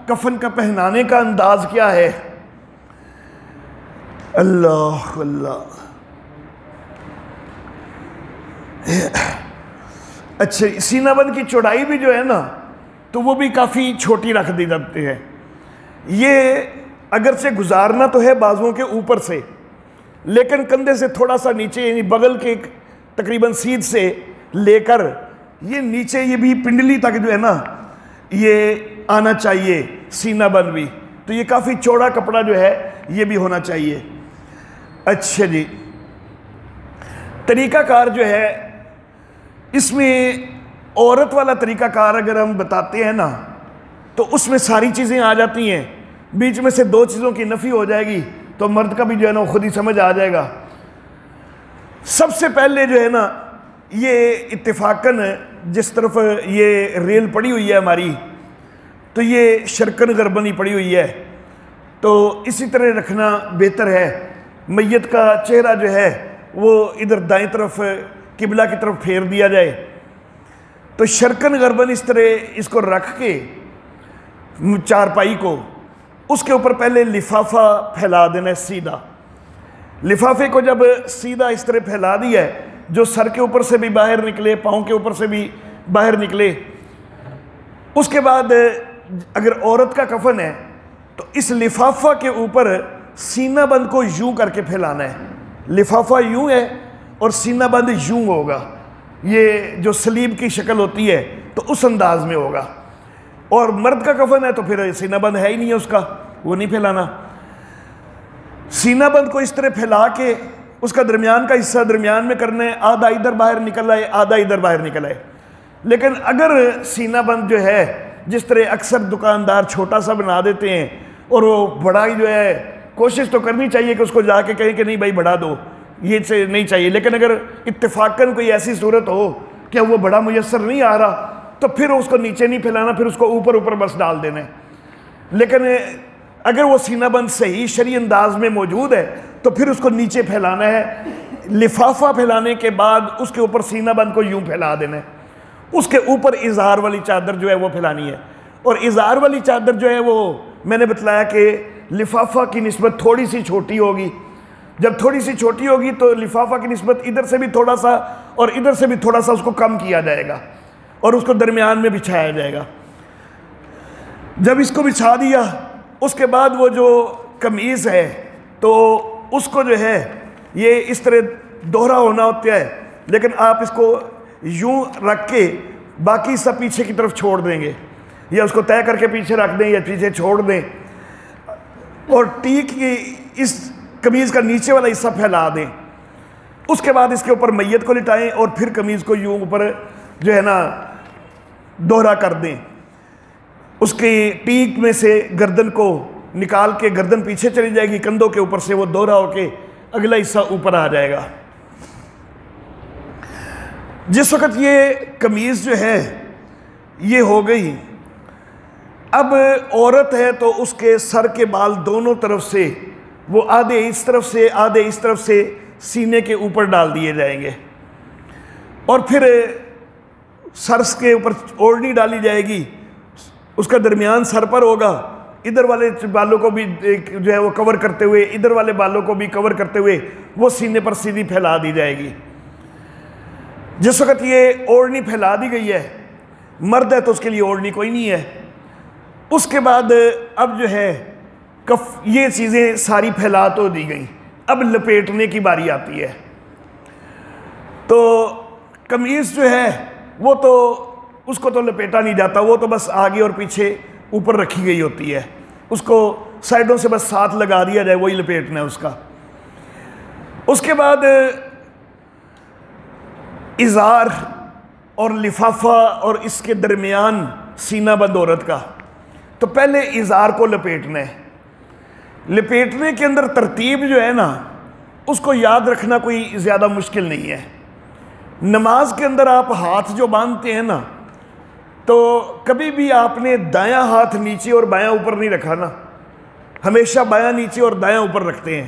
[SPEAKER 1] کفن کا پہنانے کا انداز کیا ہے؟ اللہ اللہ، اچھا سینہ بند کی چوڑائی بھی جو ہے نا تو وہ بھی کافی چھوٹی رکھ دی جاتی ہے۔ یہ اگرچہ گزارنا تو ہے بازوؤں کے اوپر سے، لیکن کندھے سے تھوڑا سا نیچے، یعنی بغل کے تقریباً سیدھ سے لے کر یہ نیچے یہ بھی پنڈلی تک جو ہے نا یہ آنا چاہیے سینہ بند بھی، تو یہ کافی چوڑا کپڑا جو ہے یہ بھی ہونا چاہیے۔ اچھا جی، طریقہ کار جو ہے اس میں عورت والا طریقہ کار اگر ہم بتاتے ہیں نا تو اس میں ساری چیزیں آ جاتی ہیں، بیچ میں سے 2 چیزوں کی نفی ہو جائے گی تو مرد کا بھی جو ہے نا وہ خود ہی سمجھ آ جائے گا۔ سب سے پہلے جو ہے نا یہ اتفاقاً جس طرف یہ ریل پڑی ہوئی ہے ہماری تو یہ شرکن غربنی پڑی ہوئی ہے، تو اسی طرح رکھنا بہتر ہے۔ میت کا چہرہ جو ہے وہ ادھر دائیں طرف قبلہ کی طرف پھیر دیا جائے، تو شرکن غربن اس طرح اس کو رکھ کے چارپائی کو، اس کے اوپر پہلے لفافہ پھیلا دینا ہے سیدھا۔ لفافے کو جب سیدھا اس طرح پھیلا دیا ہے، جو سر کے اوپر سے بھی باہر نکلے، پاؤں کے اوپر سے بھی باہر نکلے، اس کے بعد اگر عورت کا کفن ہے تو اس لفافہ کے اوپر سینہ بند کو یوں کر کے پھیلانا ہے۔ لفافہ یوں ہے اور سینہ بند یوں ہوگا، یہ جو سلیب کی شکل ہوتی ہے تو اس انداز میں ہوگا۔ اور مرد کا کفن ہے تو پھر سینہ بند ہے ہی نہیں ہے اس کا، وہ نہیں پھیلانا۔ سینہ بند کو اس طرح پھیلا کے اس کا درمیان کا حصہ درمیان میں کرنا ہے، آدھا ادھر باہر نکل آئے، آدھا ادھر باہر نکل آئے۔ لیکن اگر سینہ بند جو ہے جس طرح اکثر دکاندار چھوٹا سا بنا دیتے ہیں اور وہ بڑا ہی جو ہے، کوشش تو کرنی چاہیے کہ اس کو جا کے کہیں کہ نہیں بھائی بڑھا دو، یہ سے نہیں چاہیے، لیکن اگر اتفاقاً کوئی ایسی صورت ہو کہ وہ بڑا میسر نہیں آ رہا تو پھر اس کو نیچے نہیں پھیلانا، پھر اس کو اوپر اوپر بس ڈال دینا ہے۔ لیکن اگر وہ سینہ بند صحیح شرعی انداز میں موجود ہے تو پھر اس کو نیچے پھیلانا ہے، لفافہ پھیلانے کے بعد اس کے اوپر سینہ بند کو یوں پھیلا دینا ہے، اس کے اوپر اظہار والی چادر جو ہے وہ پھیلانی ہے۔ اور اظہار والی چادر جو ہے وہ میں نے بتلایا کہ لفافہ کی نسبت تھوڑی سی چھوٹی ہوگی، جب تھوڑی سی چھوٹی ہوگی تو لفافہ کی نسبت ادھر سے بھی تھوڑا سا اور ادھر سے بھی تھوڑا سا اس کو کم کیا جائے گا اور اس کو درمیان میں بچھایا جائے گا۔ جب اس کو بچھا دیا اس کے بعد وہ جو قمیض ہے تو اس کو جو ہے یہ اس طرح دوہرا ہونا ہوتا ہے، لیکن آپ اس کو یوں رکھ کے باقی سب پیچھے کی طرف چھوڑ دیں گے، یا اس کو طے کر کے پیچھے رکھ دیں یا پیچھے چھوڑ دیں، اور ٹیک کی اس قمیض کا نیچے والا حصہ پھیلا دیں۔ اس کے بعد اس کے اوپر میت کو لٹائیں اور پھر قمیض کو یوں اوپر جو ہے نا دوہرا کر دیں۔ اس کی ٹیک میں سے گردن کو نکال کے گردن پیچھے چلی جائے گی، کندھوں کے اوپر سے وہ دوہرا ہو کے اگلا حصہ اوپر آ جائے گا۔ جس وقت یہ قمیض جو ہے یہ ہو گئی، اب عورت ہے تو اس کے سر کے بال دونوں طرف سے وہ آدھے اس طرف سے آدھے اس طرف سے سینے کے اوپر ڈال دیے جائیں گے، اور پھر سر کے اوپر اوڑھنی ڈالی جائے گی، اس کا درمیان سر پر ہوگا، ادھر والے بالوں کو بھی جو ہے وہ کور کرتے ہوئے، ادھر والے بالوں کو بھی کور کرتے ہوئے وہ سینے پر سیدھی پھیلا دی جائے گی۔ جس وقت یہ اوڑھنی پھیلا دی گئی ہے، مرد ہے تو اس کے لیے اوڑھنی کوئی نہیں ہے، اس کے بعد اب جو ہے یہ چیزیں ساری پھیلا تو دی گئیں، اب لپیٹنے کی باری آتی ہے۔ تو قمیض جو ہے وہ تو اس کو تو لپیٹا نہیں جاتا، وہ تو بس آگے اور پیچھے اوپر رکھی گئی ہوتی ہے، اس کو سائڈوں سے بس ساتھ لگا دیا جائے، وہی لپیٹنا ہے اس کا۔ اس کے بعد ازار اور لفافہ اور اس کے درمیان سینہ بند عورت کا، تو پہلے ازار کو لپیٹنا ہے۔ لپیٹنے کے اندر ترتیب جو ہے نا اس کو یاد رکھنا کوئی زیادہ مشکل نہیں ہے۔ نماز کے اندر آپ ہاتھ جو باندھتے ہیں نا، تو کبھی بھی آپ نے دایاں ہاتھ نیچے اور بایاں اوپر نہیں رکھا نا، ہمیشہ بایاں نیچے اور دایاں اوپر رکھتے ہیں۔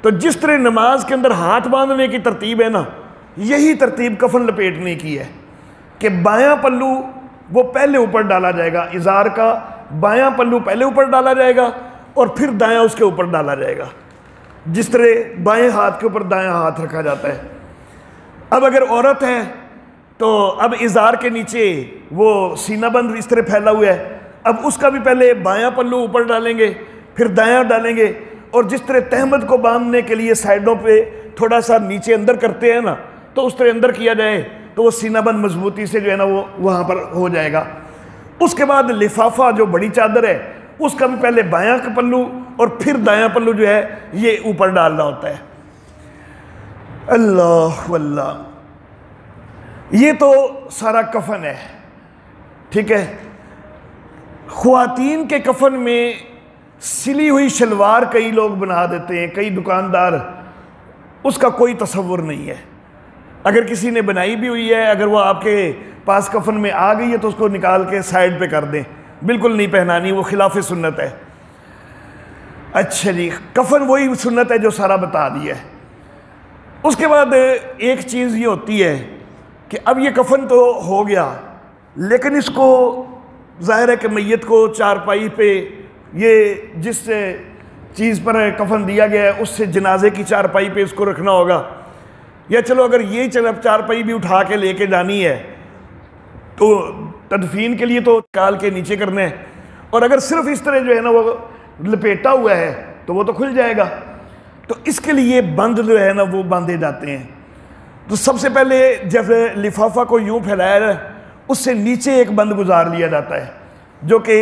[SPEAKER 1] تو جس طرح نماز کے اندر ہاتھ باندھنے کی ترتیب ہے نا، یہی ترتیب کفن لپیٹنے کی ہے کہ بایاں پلو وہ پہلے اوپر ڈالا جائے گا، ازار کا بایاں پلو پہلے اوپر ڈالا جائے گا اور پھر دایاں اس کے اوپر ڈالا جائے گا، جس طرح بائیں ہاتھ کے اوپر دایاں ہاتھ رکھا جاتا ہے۔ اب اگر عورت ہے تو اب ازار کے نیچے وہ سینہ بند اس طرح پھیلا ہوا ہے، اب اس کا بھی پہلے بایاں پلو اوپر ڈالیں گے، پھر دایاں ڈالیں گے، اور جس طرح تہمد کو باندھنے کے لیے سائڈوں پہ تھوڑا سا نیچے اندر کرتے ہیں نا، تو اس طرح اندر کیا جائے تو وہ سینہ بند مضبوطی سے جو ہے نا وہ وہاں پر ہو جائے گا۔ اس کے بعد لفافہ جو بڑی چادر ہے اس کا بھی پہلے بایاں کا پلو اور پھر دایاں پلو جو ہے یہ اوپر ڈالنا ہوتا ہے۔ اللہ واللہ، یہ تو سارا کفن ہے، ٹھیک ہے۔ خواتین کے کفن میں سلی ہوئی شلوار کئی لوگ بنا دیتے ہیں، کئی دکاندار، اس کا کوئی تصور نہیں ہے۔ اگر کسی نے بنائی بھی ہوئی ہے، اگر وہ آپ کے پاس کفن میں آ گئی ہے تو اس کو نکال کے سائڈ پہ کر دیں، بالکل نہیں پہنانی، وہ خلاف سنت ہے۔ اچھا جی، کفن وہی سنت ہے جو سارا بتا دیا ہے۔ اس کے بعد ایک چیز یہ ہوتی ہے کہ اب یہ کفن تو ہو گیا، لیکن اس کو ظاہر ہے کہ میت کو چارپائی پہ، یہ جس چیز پر کفن دیا گیا ہے اس سے جنازے کی چارپائی پہ اس کو رکھنا ہوگا، یا چلو اگر یہ چارپائی بھی اٹھا کے لے کے جانی ہے تو تدفین کے لیے تو کال کے نیچے کرنا ہے، اور اگر صرف اس طرح جو ہے نا وہ لپیٹا ہوا ہے تو وہ تو کھل جائے گا، تو اس کے لیے بند جو ہے نا وہ باندھے جاتے ہیں۔ تو سب سے پہلے جب لفافہ کو یوں پھیلایا جائے، اس سے نیچے ایک بند گزار لیا جاتا ہے، جو کہ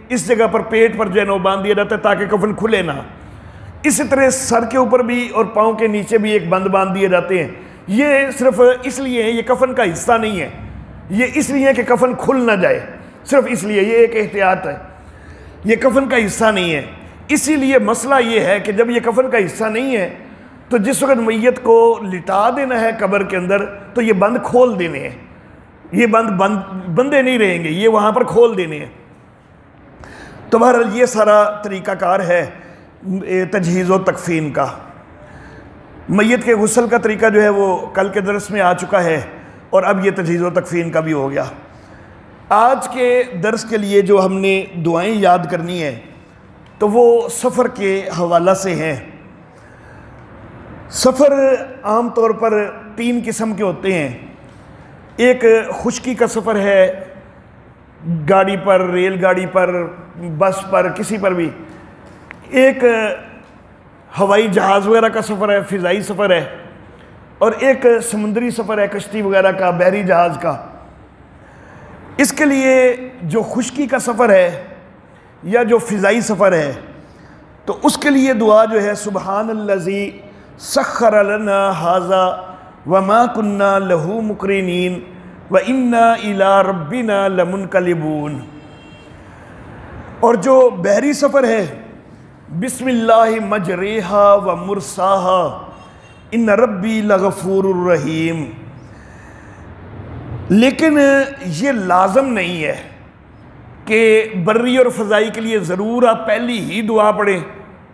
[SPEAKER 1] اس جگہ پر پیٹ پر جو ہے نا وہ باندھ دیا جاتا ہے تاکہ کفن کھلے نہ۔ اسی طرح سر کے اوپر بھی اور پاؤں کے نیچے بھی ایک بند باندھ دیے جاتے ہیں۔ یہ صرف اس لیے ہے، یہ کفن کا حصہ نہیں ہے، یہ اس لیے ہے کہ کفن کھل نہ جائے، صرف اس لیے، یہ ایک احتیاط ہے، یہ کفن کا حصہ نہیں ہے۔ اسی لیے مسئلہ یہ ہے کہ جب یہ کفن کا حصہ نہیں ہے تو جس وقت میت کو لٹا دینا ہے قبر کے اندر تو یہ بند کھول دینے ہیں، یہ بندے نہیں رہیں گے، یہ وہاں پر کھول دینے ہیں۔ تو بہرحال یہ سارا طریقہ کار ہے تجہیز و تکفین کا۔ میت کے غسل کا طریقہ جو ہے وہ کل کے درس میں آ چکا ہے، اور اب یہ تجہیز و تکفین کا بھی ہو گیا۔ آج کے درس کے لیے جو ہم نے دعائیں یاد کرنی ہے تو وہ سفر کے حوالہ سے ہیں۔ سفر عام طور پر 3 قسم کے ہوتے ہیں۔ ایک خشکی کا سفر ہے، گاڑی پر، ریل گاڑی پر، بس پر، کسی پر بھی۔ ایک ہوائی جہاز وغیرہ کا سفر ہے، فضائی سفر ہے، اور ایک سمندری سفر ہے، کشتی وغیرہ کا، بحری جہاز کا۔ اس کے لیے جو خشکی کا سفر ہے یا جو فضائی سفر ہے تو اس کے لیے دعا جو ہے سبحان الذی سخر لنا ھذا وما كنا له مقرنین وإنا إلی ربنا لمنقلبون۔ اور جو بحری سفر ہے بسم اللہ مجریہا و مرساہا ان ربی لغفور الرحیم، لیکن یہ لازم نہیں ہے کہ بری اور فضائی کے لیے ضرور آپ پہلی ہی دعا پڑھیں.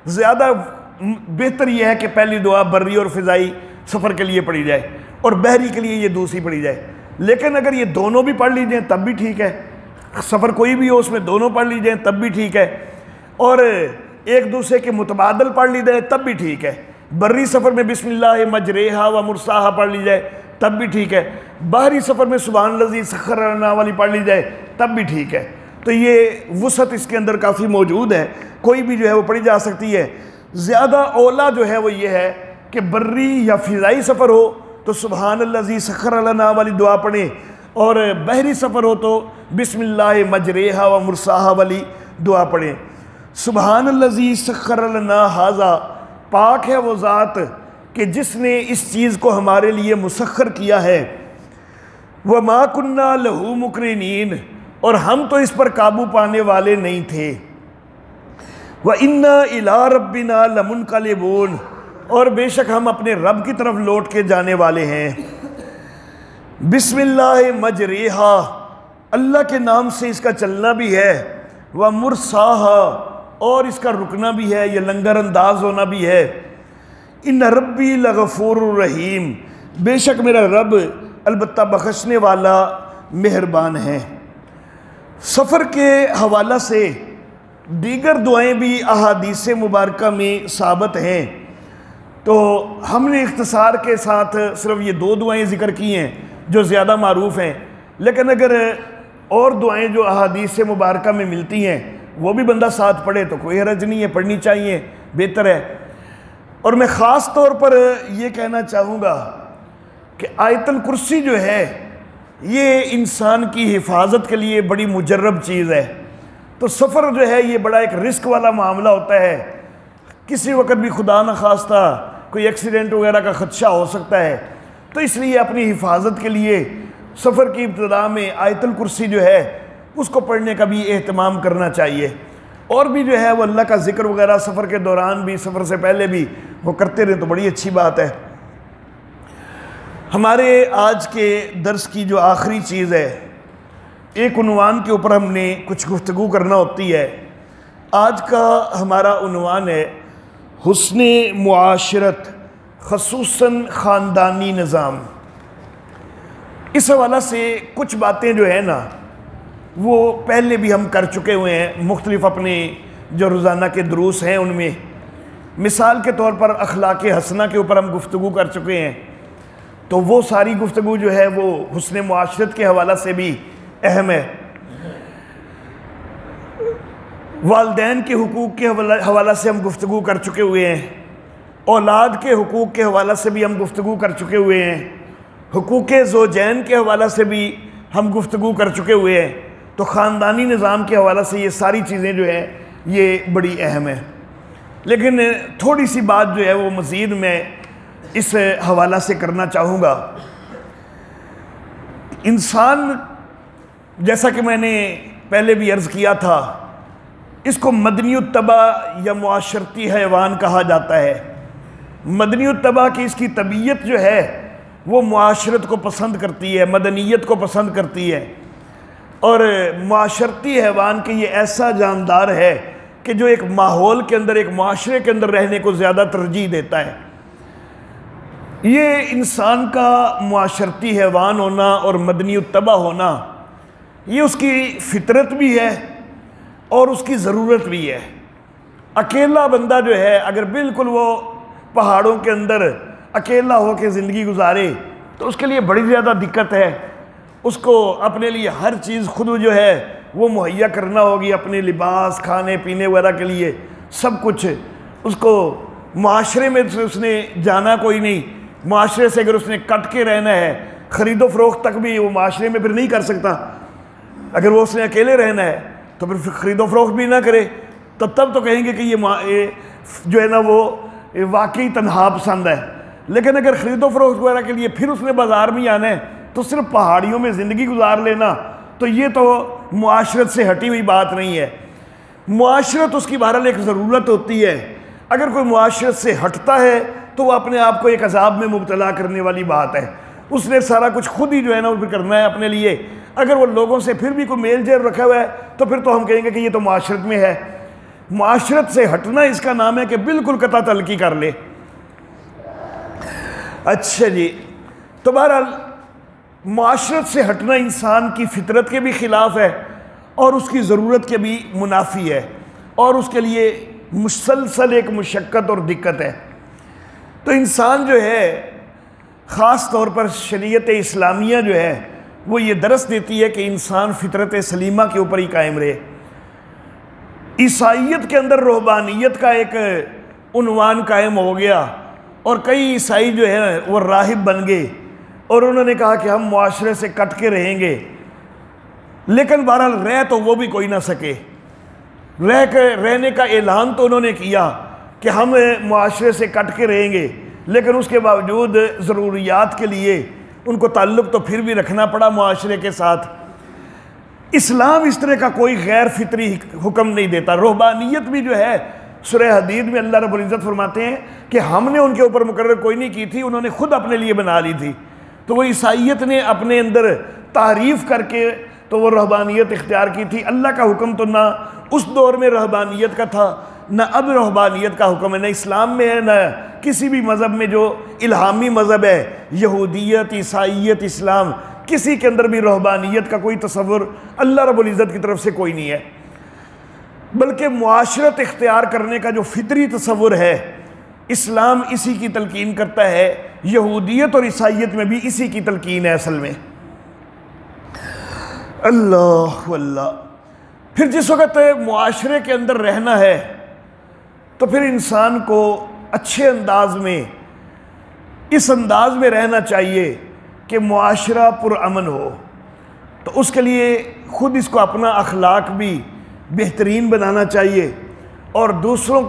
[SPEAKER 1] زیادہ بہتر یہ ہے کہ پہلی دعا بری اور فضائی سفر کے لیے پڑھی جائے اور بحری کے لیے یہ دوسری پڑھی جائے. لیکن اگر یہ دونوں بھی پڑھ لی جائیں تب بھی ٹھیک ہے، سفر کوئی بھی ہو اس میں دونوں پڑھ لی جائیں تب بھی ٹھیک ہے، اور ایک دوسرے کے متبادل پڑھ لی جائے تب بھی ٹھیک ہے. بری سفر میں بسم اللہ مجریہا و مرساہا پڑھ لی جائے تب بھی ٹھیک ہے، بحری سفر میں سبحان الذی سخر لنا والی پڑھ لی جائے تب بھی ٹھیک ہے. تو یہ وسعت اس کے اندر کافی موجود ہے، کوئی بھی جو ہے وہ پڑھی جا سکتی ہے. زیادہ اولا جو ہے وہ یہ ہے کہ بری یا فضائی سفر ہو تو سبحان الذی سخر لنا والی دعا پڑھیں، اور بحری سفر ہو تو بسم اللہ مجریہا و مرساہا والی دعا پڑھیں. سبحان الذی سخر لنا ھذا، پاک ہے وہ ذات کہ جس نے اس چیز کو ہمارے لیے مسخر کیا ہے. وَمَا كُنَّا لَهُ مُقْرِنِينَ، اور ہم تو اس پر قابو پانے والے نہیں تھے. وَإِنَّا إِلَىٰ رَبِّنَا لَمُنْقَلِبُونَ، اور بے شک ہم اپنے رب کی طرف لوٹ کے جانے والے ہیں. بسم اللہ مجریہا، اللہ کے نام سے اس کا چلنا بھی ہے، وَمُرْسَاهَا، اور اس کا رکنا بھی ہے، یہ لنگر انداز ہونا بھی ہے. ان ربی لغفور الرحیم، بے شک میرا رب البتہ بخشنے والا مہربان ہے. سفر کے حوالہ سے دیگر دعائیں بھی احادیث مبارکہ میں ثابت ہیں، تو ہم نے اختصار کے ساتھ صرف یہ 2 دعائیں ذکر کی ہیں جو زیادہ معروف ہیں. لیکن اگر اور دعائیں جو احادیث مبارکہ میں ملتی ہیں وہ بھی بندہ ساتھ پڑھے تو کوئی حرج نہیں ہے، پڑھنی چاہیے، بہتر ہے. اور میں خاص طور پر یہ کہنا چاہوں گا کہ آیت الکرسی جو ہے یہ انسان کی حفاظت کے لیے بڑی مجرب چیز ہے. تو سفر جو ہے یہ بڑا ایک رسک والا معاملہ ہوتا ہے، کسی وقت بھی خدا نخواستہ کوئی ایکسیڈنٹ وغیرہ کا خدشہ ہو سکتا ہے. تو اس لیے اپنی حفاظت کے لیے سفر کی ابتدا میں آیت الکرسی جو ہے اس کو پڑھنے کا بھی اہتمام کرنا چاہیے. اور بھی جو ہے وہ اللہ کا ذکر وغیرہ سفر کے دوران بھی، سفر سے پہلے بھی وہ کرتے رہے تو بڑی اچھی بات ہے. ہمارے آج کے درس کی جو آخری چیز ہے، ایک عنوان کے اوپر ہم نے کچھ گفتگو کرنا ہوتی ہے. آج کا ہمارا عنوان ہے حسن معاشرت خصوصاً خاندانی نظام. اس حوالہ سے کچھ باتیں جو ہیں نا وہ پہلے بھی ہم کر چکے ہوئے ہیں، مختلف اپنے جو روزانہ کے دروس ہیں ان میں. مثال کے طور پر اخلاق حسنہ کے اوپر ہم گفتگو کر چکے ہیں، تو وہ ساری گفتگو جو ہے وہ حسن معاشرت کے حوالہ سے بھی اہم ہے. والدین کے حقوق کے حوالہ سے ہم گفتگو کر چکے ہوئے ہیں، اولاد کے حقوق کے حوالہ سے بھی ہم گفتگو کر چکے ہوئے ہیں، حقوق زوجین کے حوالہ سے بھی ہم گفتگو کر چکے ہوئے ہیں. تو خاندانی نظام کے حوالہ سے یہ ساری چیزیں جو ہیں یہ بڑی اہم ہیں. لیکن تھوڑی سی بات جو ہے وہ مزید میں اس حوالہ سے کرنا چاہوں گا. انسان جیسا کہ میں نے پہلے بھی عرض کیا تھا، اس کو مدنی الطبع یا معاشرتی حیوان کہا جاتا ہے. مدنی الطبع کی اس کی طبیعت جو ہے وہ معاشرت کو پسند کرتی ہے، مدنیت کو پسند کرتی ہے. اور معاشرتی حیوان کے یہ ایسا جاندار ہے کہ جو ایک ماحول کے اندر، ایک معاشرے کے اندر رہنے کو زیادہ ترجیح دیتا ہے. یہ انسان کا معاشرتی حیوان ہونا اور مدنی الطبع ہونا یہ اس کی فطرت بھی ہے اور اس کی ضرورت بھی ہے. اکیلا بندہ جو ہے اگر بالکل وہ پہاڑوں کے اندر اکیلا ہو کے زندگی گزارے تو اس کے لیے بڑی زیادہ دقت ہے. اس کو اپنے لیے ہر چیز خود جو ہے وہ مہیا کرنا ہوگی، اپنے لباس، کھانے پینے وغیرہ کے لیے سب کچھ. اس کو معاشرے میں سے اس نے جانا کوئی نہیں، معاشرے سے اگر اس نے کٹ کے رہنا ہے، خرید و فروخت تک بھی وہ معاشرے میں پھر نہیں کر سکتا. اگر وہ اس نے اکیلے رہنا ہے تو پھر خرید و فروخت بھی نہ کرے تو تب تو کہیں گے کہ یہ جو ہے نا وہ واقعی تنہا پسند ہے. لیکن اگر خرید و فروخت وغیرہ کے لیے پھر اس نے بازار میں آنا ہے تو صرف پہاڑیوں میں زندگی گزار لینا تو یہ تو معاشرت سے ہٹی ہوئی بات نہیں ہے. معاشرت اس کی بہرحال ایک ضرورت ہوتی ہے. اگر کوئی معاشرت سے ہٹتا ہے تو وہ اپنے آپ کو ایک عذاب میں مبتلا کرنے والی بات ہے. اس نے سارا کچھ خود ہی جو ہے نا وہ پھر کرنا ہے اپنے لیے. اگر وہ لوگوں سے پھر بھی کوئی میل جیل رکھا ہوا ہے تو پھر تو ہم کہیں گے کہ یہ تو معاشرت میں ہے. معاشرت سے ہٹنا اس کا نام ہے کہ بالکل قطع تلقی کر لے. اچھا جی، تو بہرحال معاشرت سے ہٹنا انسان کی فطرت کے بھی خلاف ہے اور اس کی ضرورت کے بھی منافی ہے، اور اس کے لیے مسلسل ایک مشقت اور دقت ہے. تو انسان جو ہے خاص طور پر شریعت اسلامیہ جو ہے وہ یہ درس دیتی ہے کہ انسان فطرت سلیمہ کے اوپر ہی قائم رہے. عیسائیت کے اندر رہبانیت کا ایک عنوان قائم ہو گیا اور کئی عیسائی جو ہیں وہ راہب بن گئے اور انہوں نے کہا کہ ہم معاشرے سے کٹ کے رہیں گے. لیکن بہرحال رہ تو وہ بھی کوئی نہ سکے. رہنے کا اعلان تو انہوں نے کیا کہ ہم معاشرے سے کٹ کے رہیں گے، لیکن اس کے باوجود ضروریات کے لیے ان کو تعلق تو پھر بھی رکھنا پڑا معاشرے کے ساتھ. اسلام اس طرح کا کوئی غیر فطری حکم نہیں دیتا. رہبانیت بھی جو ہے سورہ حدید میں اللہ رب العزت فرماتے ہیں کہ ہم نے ان کے اوپر مقرر کوئی نہیں کی تھی، انہوں نے خود اپنے لیے بنا لی تھی. تو وہ عیسائیت نے اپنے اندر تعریف کر کے تو وہ رہبانیت اختیار کی تھی. اللہ کا حکم تو نہ اس دور میں رہبانیت کا تھا، نہ اب رہبانیت کا حکم ہے، نہ اسلام میں ہے نہ کسی بھی مذہب میں جو الہامی مذہب ہے، یہودیت، عیسائیت، اسلام، کسی کے اندر بھی رہبانیت کا کوئی تصور اللہ رب العزت کی طرف سے کوئی نہیں ہے. بلکہ معاشرت اختیار کرنے کا جو فطری تصور ہے اسلام اسی کی تلقین کرتا ہے، یہودیت اور عیسائیت میں بھی اسی کی تلقین ہے اصل میں. اللہ واللہ. پھر جس وقت معاشرے کے اندر رہنا ہے تو پھر انسان کو اچھے انداز میں اس انداز میں رہنا چاہیے کہ معاشرہ پرامن ہو. تو اس کے لیے خود اس کو اپنا اخلاق بھی بہترین بنانا چاہیے اور دوسروں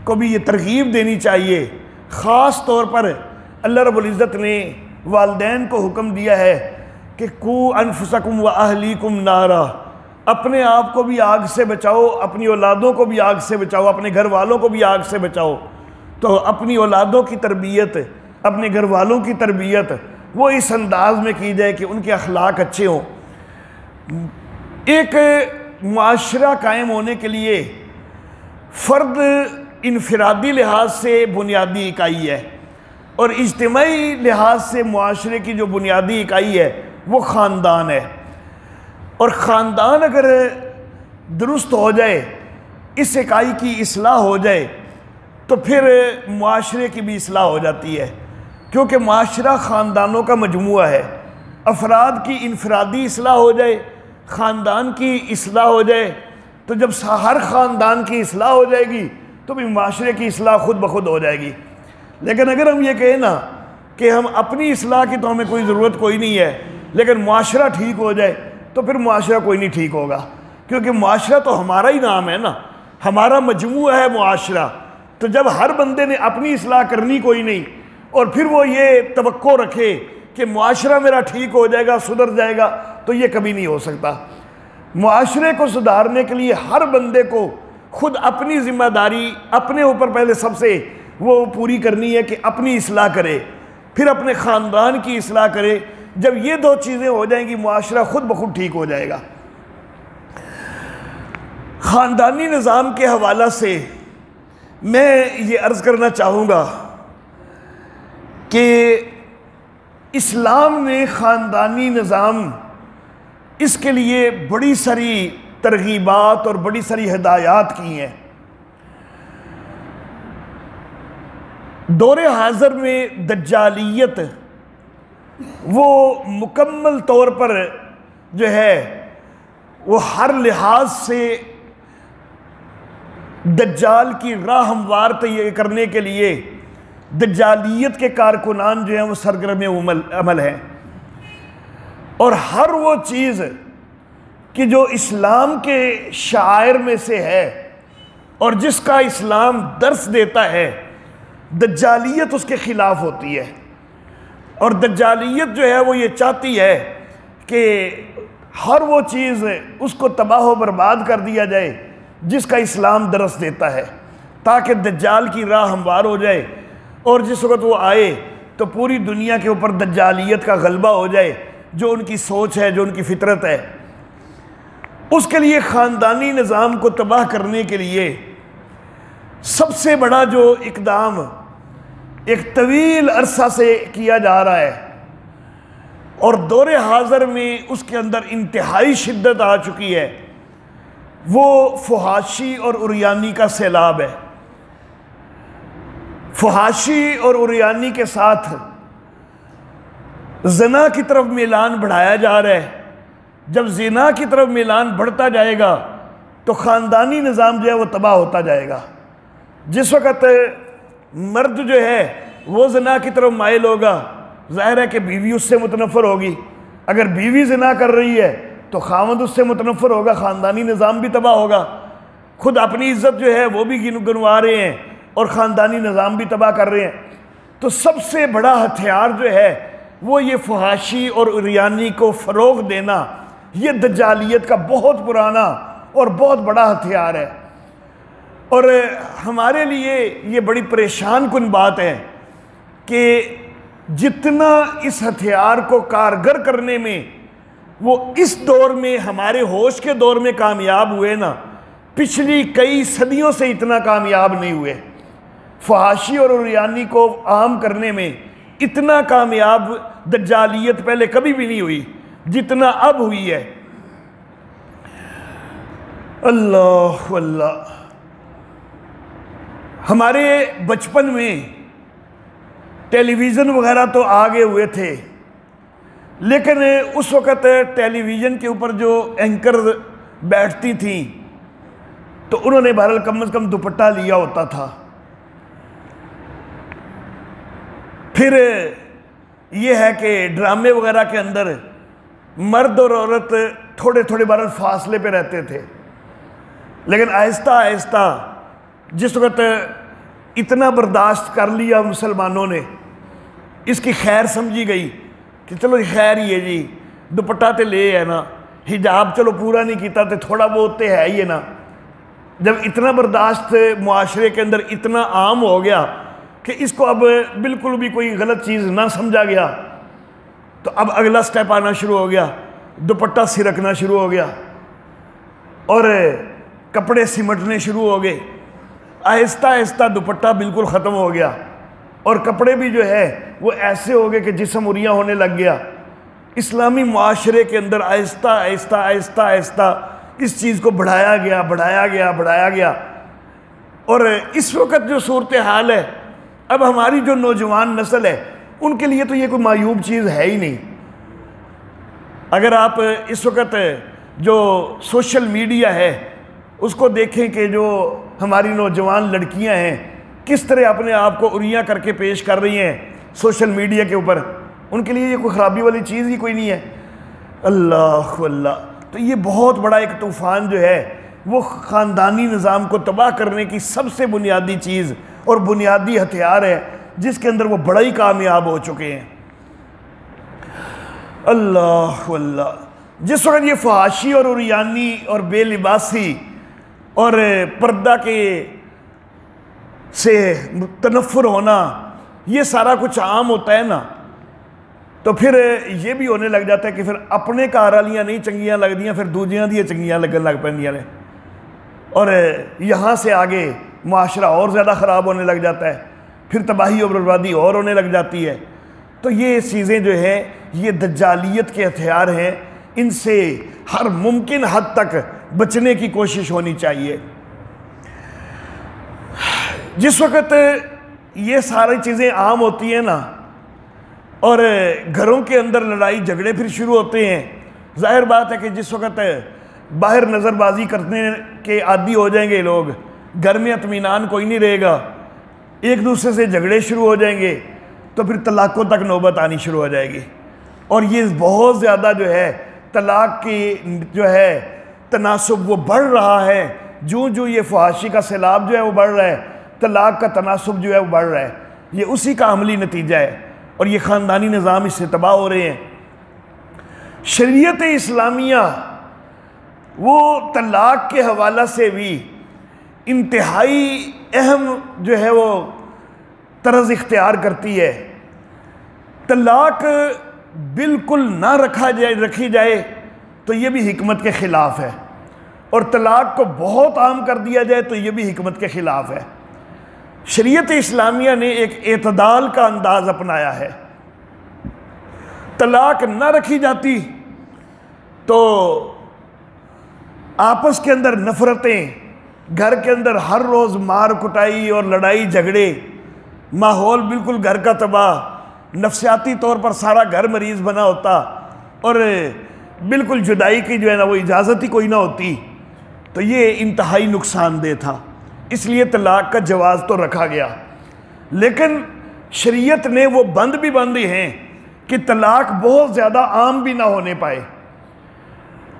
[SPEAKER 1] کو بھی یہ ترغیب دینی چاہیے. خاص طور پر اللہ رب العزت نے والدین کو حکم دیا ہے کہ قو انفسکم و اہلیکم نارا، اپنے آپ کو بھی آگ سے بچاؤ، اپنی اولادوں کو بھی آگ سے بچاؤ، اپنے گھر والوں کو بھی آگ سے بچاؤ. تو اپنی اولادوں کی تربیت، اپنے گھر والوں کی تربیت وہ اس انداز میں کی جائے کہ ان کے اخلاق اچھے ہوں. ایک معاشرہ قائم ہونے کے لیے فرد انفرادی لحاظ سے بنیادی اکائی ہے اور اجتماعی لحاظ سے معاشرے کی جو بنیادی اکائی ہے وہ خاندان ہے. اور خاندان اگر درست ہو جائے، اس اکائی کی اصلاح ہو جائے تو پھر معاشرے کی بھی اصلاح ہو جاتی ہے، کیونکہ معاشرہ خاندانوں کا مجموعہ ہے. افراد کی انفرادی اصلاح ہو جائے، خاندان کی اصلاح ہو جائے، تو جب ہر خاندان کی اصلاح ہو جائے گی تو بھی معاشرے کی اصلاح خود بخود ہو جائے گی. لیکن اگر ہم یہ کہیں نا کہ ہم اپنی اصلاح کی تو ہمیں کوئی ضرورت کوئی نہیں ہے لیکن معاشرہ ٹھیک ہو جائے، تو پھر معاشرہ کوئی نہیں ٹھیک ہوگا. کیونکہ معاشرہ تو ہمارا ہی نام ہے نا، ہمارا مجموعہ ہے معاشرہ. تو جب ہر بندے نے اپنی اصلاح کرنی کوئی نہیں اور پھر وہ یہ توقع رکھے کہ معاشرہ میرا ٹھیک ہو جائے گا، سدھر جائے گا، تو یہ کبھی نہیں ہو سکتا. معاشرے کو سدھارنے کے لیے ہر بندے کو خود اپنی ذمہ داری اپنے اوپر پہلے سب سے وہ پوری کرنی ہے کہ اپنی اصلاح کرے، پھر اپنے خاندان کی اصلاح کرے. جب یہ دو چیزیں ہو جائیں گی معاشرہ خود بخود ٹھیک ہو جائے گا. خاندانی نظام کے حوالہ سے میں یہ عرض کرنا چاہوں گا کہ اسلام نے خاندانی نظام اس کے لیے بڑی ساری ترغیبات اور بڑی ساری ہدایات کی ہیں. دور حاضر میں دجالیت وہ مکمل طور پر جو ہے وہ ہر لحاظ سے دجال کی راہ ہموار تیار کرنے کے لیے دجالیت کے کارکنان جو ہیں وہ سرگرم عمل ہیں. اور ہر وہ چیز کہ جو اسلام کے شعائر میں سے ہے اور جس کا اسلام درس دیتا ہے، دجالیت اس کے خلاف ہوتی ہے. اور دجالیت جو ہے وہ یہ چاہتی ہے کہ ہر وہ چیز اس کو تباہ و برباد کر دیا جائے جس کا اسلام درس دیتا ہے، تاکہ دجال کی راہ ہموار ہو جائے، اور جس وقت وہ آئے تو پوری دنیا کے اوپر دجالیت کا غلبہ ہو جائے، جو ان کی سوچ ہے، جو ان کی فطرت ہے۔ اس کے لیے خاندانی نظام کو تباہ کرنے کے لیے سب سے بڑا جو اقدام ایک طویل عرصہ سے کیا جا رہا ہے، اور دور حاضر میں اس کے اندر انتہائی شدت آ چکی ہے، وہ فحاشی اور عریانی کا سیلاب ہے۔ فحاشی اور عریانی کے ساتھ زنا کی طرف میلان بڑھایا جا رہا ہے۔ جب زنا کی طرف میلان بڑھتا جائے گا تو خاندانی نظام جو ہے وہ تباہ ہوتا جائے گا۔ جس وقت مرد جو ہے وہ زنا کی طرف مائل ہوگا، ظاہر ہے کہ بیوی اس سے متنفر ہوگی۔ اگر بیوی زنا کر رہی ہے تو خاوند اس سے متنفر ہوگا، خاندانی نظام بھی تباہ ہوگا۔ خود اپنی عزت جو ہے وہ بھی گنوا رہے ہیں اور خاندانی نظام بھی تباہ کر رہے ہیں۔ تو سب سے بڑا ہتھیار جو ہے وہ یہ فحاشی اور عریانی کو فروغ دینا، یہ دجالیت کا بہت پرانا اور بہت بڑا ہتھیار ہے۔ اور ہمارے لیے یہ بڑی پریشان کن بات ہے کہ جتنا اس ہتھیار کو کارگر کرنے میں وہ اس دور میں، ہمارے ہوش کے دور میں کامیاب ہوئے نا، پچھلی کئی صدیوں سے اتنا کامیاب نہیں ہوئے۔ فحاشی اور عریانی کو عام کرنے میں اتنا کامیاب دجالیت پہلے کبھی بھی نہیں ہوئی جتنا اب ہوئی ہے۔ اللہ اللہ، ہمارے بچپن میں ٹیلی ویژن وغیرہ تو آگے ہوئے تھے، لیکن اس وقت ٹیلی ویژن کے اوپر جو اینکر بیٹھتی تھیں تو انہوں نے بہرحال کم از کم دوپٹہ لیا ہوتا تھا۔ پھر یہ ہے کہ ڈرامے وغیرہ کے اندر مرد اور عورت تھوڑے تھوڑے بہرحال فاصلے پہ رہتے تھے، لیکن آہستہ آہستہ جس وقت اتنا برداشت کر لیا مسلمانوں نے، اس کی خیر سمجھی گئی کہ چلو خیر ہی ہے جی، دوپٹہ تے لے ہے نا، حجاب چلو پورا نہیں کیتا تے تھوڑا بہت تے ہے ہی ہے نا۔ جب اتنا برداشت معاشرے کے اندر اتنا عام ہو گیا کہ اس کو اب بالکل بھی کوئی غلط چیز نہ سمجھا گیا، تو اب اگلا سٹیپ آنا شروع ہو گیا، دوپٹہ سرکنا شروع ہو گیا اور کپڑے سمٹنے شروع ہو گئے۔ آہستہ آہستہ دوپٹہ بالکل ختم ہو گیا اور کپڑے بھی جو ہے وہ ایسے ہو گئے کہ جسم اریاں ہونے لگ گیا۔ اسلامی معاشرے کے اندر آہستہ آہستہ آہستہ آہستہ اس چیز کو بڑھایا گیا۔ اور اس وقت جو صورتحال ہے، اب ہماری جو نوجوان نسل ہے ان کے لیے تو یہ کوئی معیوب چیز ہے ہی نہیں۔ اگر آپ اس وقت جو سوشل میڈیا ہے اس کو دیکھیں کہ جو ہماری نوجوان لڑکیاں ہیں کس طرح اپنے آپ کو اریاں کر کے پیش کر رہی ہیں سوشل میڈیا کے اوپر، ان کے لیے یہ کوئی خرابی والی چیز ہی کوئی نہیں ہے۔ اللہ اللہ، تو یہ بہت بڑا ایک طوفان جو ہے وہ خاندانی نظام کو تباہ کرنے کی سب سے بنیادی چیز اور بنیادی ہتھیار ہے، جس کے اندر وہ بڑا ہی کامیاب ہو چکے ہیں۔ اللہ اللہ، جس وقت یہ فحاشی اور عریانی اور بے لباسی اور پردہ کے سے تنفر ہونا یہ سارا کچھ عام ہوتا ہے نا، تو پھر یہ بھی ہونے لگ جاتا ہے کہ پھر اپنے گھر والیاں نہیں چنگیاں لگدیاں، پھر دوجیاں دی چنگیاں لگن لگ پیندیاں نے، اور یہاں سے آگے معاشرہ اور زیادہ خراب ہونے لگ جاتا ہے، پھر تباہی اور بربادی اور ہونے لگ جاتی ہے۔ تو یہ چیزیں جو ہیں یہ دجالیت کے ہتھیار ہیں، ان سے ہر ممکن حد تک بچنے کی کوشش ہونی چاہیے۔ جس وقت یہ ساری چیزیں عام ہوتی ہیں نا اور گھروں کے اندر لڑائی جھگڑے پھر شروع ہوتے ہیں، ظاہر بات ہے کہ جس وقت باہر نظر بازی کرنے کے عادی ہو جائیں گے لوگ، گھر میں اطمینان کوئی نہیں رہے گا، ایک دوسرے سے جھگڑے شروع ہو جائیں گے، تو پھر طلاقوں تک نوبت آنی شروع ہو جائے گی۔ اور یہ بہت زیادہ جو ہے طلاق کی جو ہے تناسب وہ بڑھ رہا ہے، جو یہ فحاشی کا سیلاب جو ہے وہ بڑھ رہا ہے، طلاق کا تناسب جو ہے وہ بڑھ رہا ہے، یہ اسی کا عملی نتیجہ ہے، اور یہ خاندانی نظام اس سے تباہ ہو رہے ہیں۔ شریعت اسلامیہ وہ طلاق کے حوالہ سے بھی انتہائی اہم جو ہے وہ طرز اختیار کرتی ہے۔ طلاق بالکل نہ رکھی جائے تو یہ بھی حکمت کے خلاف ہے، اور طلاق کو بہت عام کر دیا جائے تو یہ بھی حکمت کے خلاف ہے۔ شریعت اسلامیہ نے ایک اعتدال کا انداز اپنایا ہے۔ طلاق نہ رکھی جاتی تو آپس کے اندر نفرتیں، گھر کے اندر ہر روز مار کٹائی اور لڑائی جھگڑے، ماحول بالکل گھر کا تباہ، نفسیاتی طور پر سارا گھر مریض بنا ہوتا، اور بالکل جدائی کی جو ہے نا وہ اجازت ہی کوئی نہ ہوتی، تو یہ انتہائی نقصان دہ تھا۔ اس لیے طلاق کا جواز تو رکھا گیا، لیکن شریعت نے وہ بند بھی بندی ہیں کہ طلاق بہت زیادہ عام بھی نہ ہونے پائے۔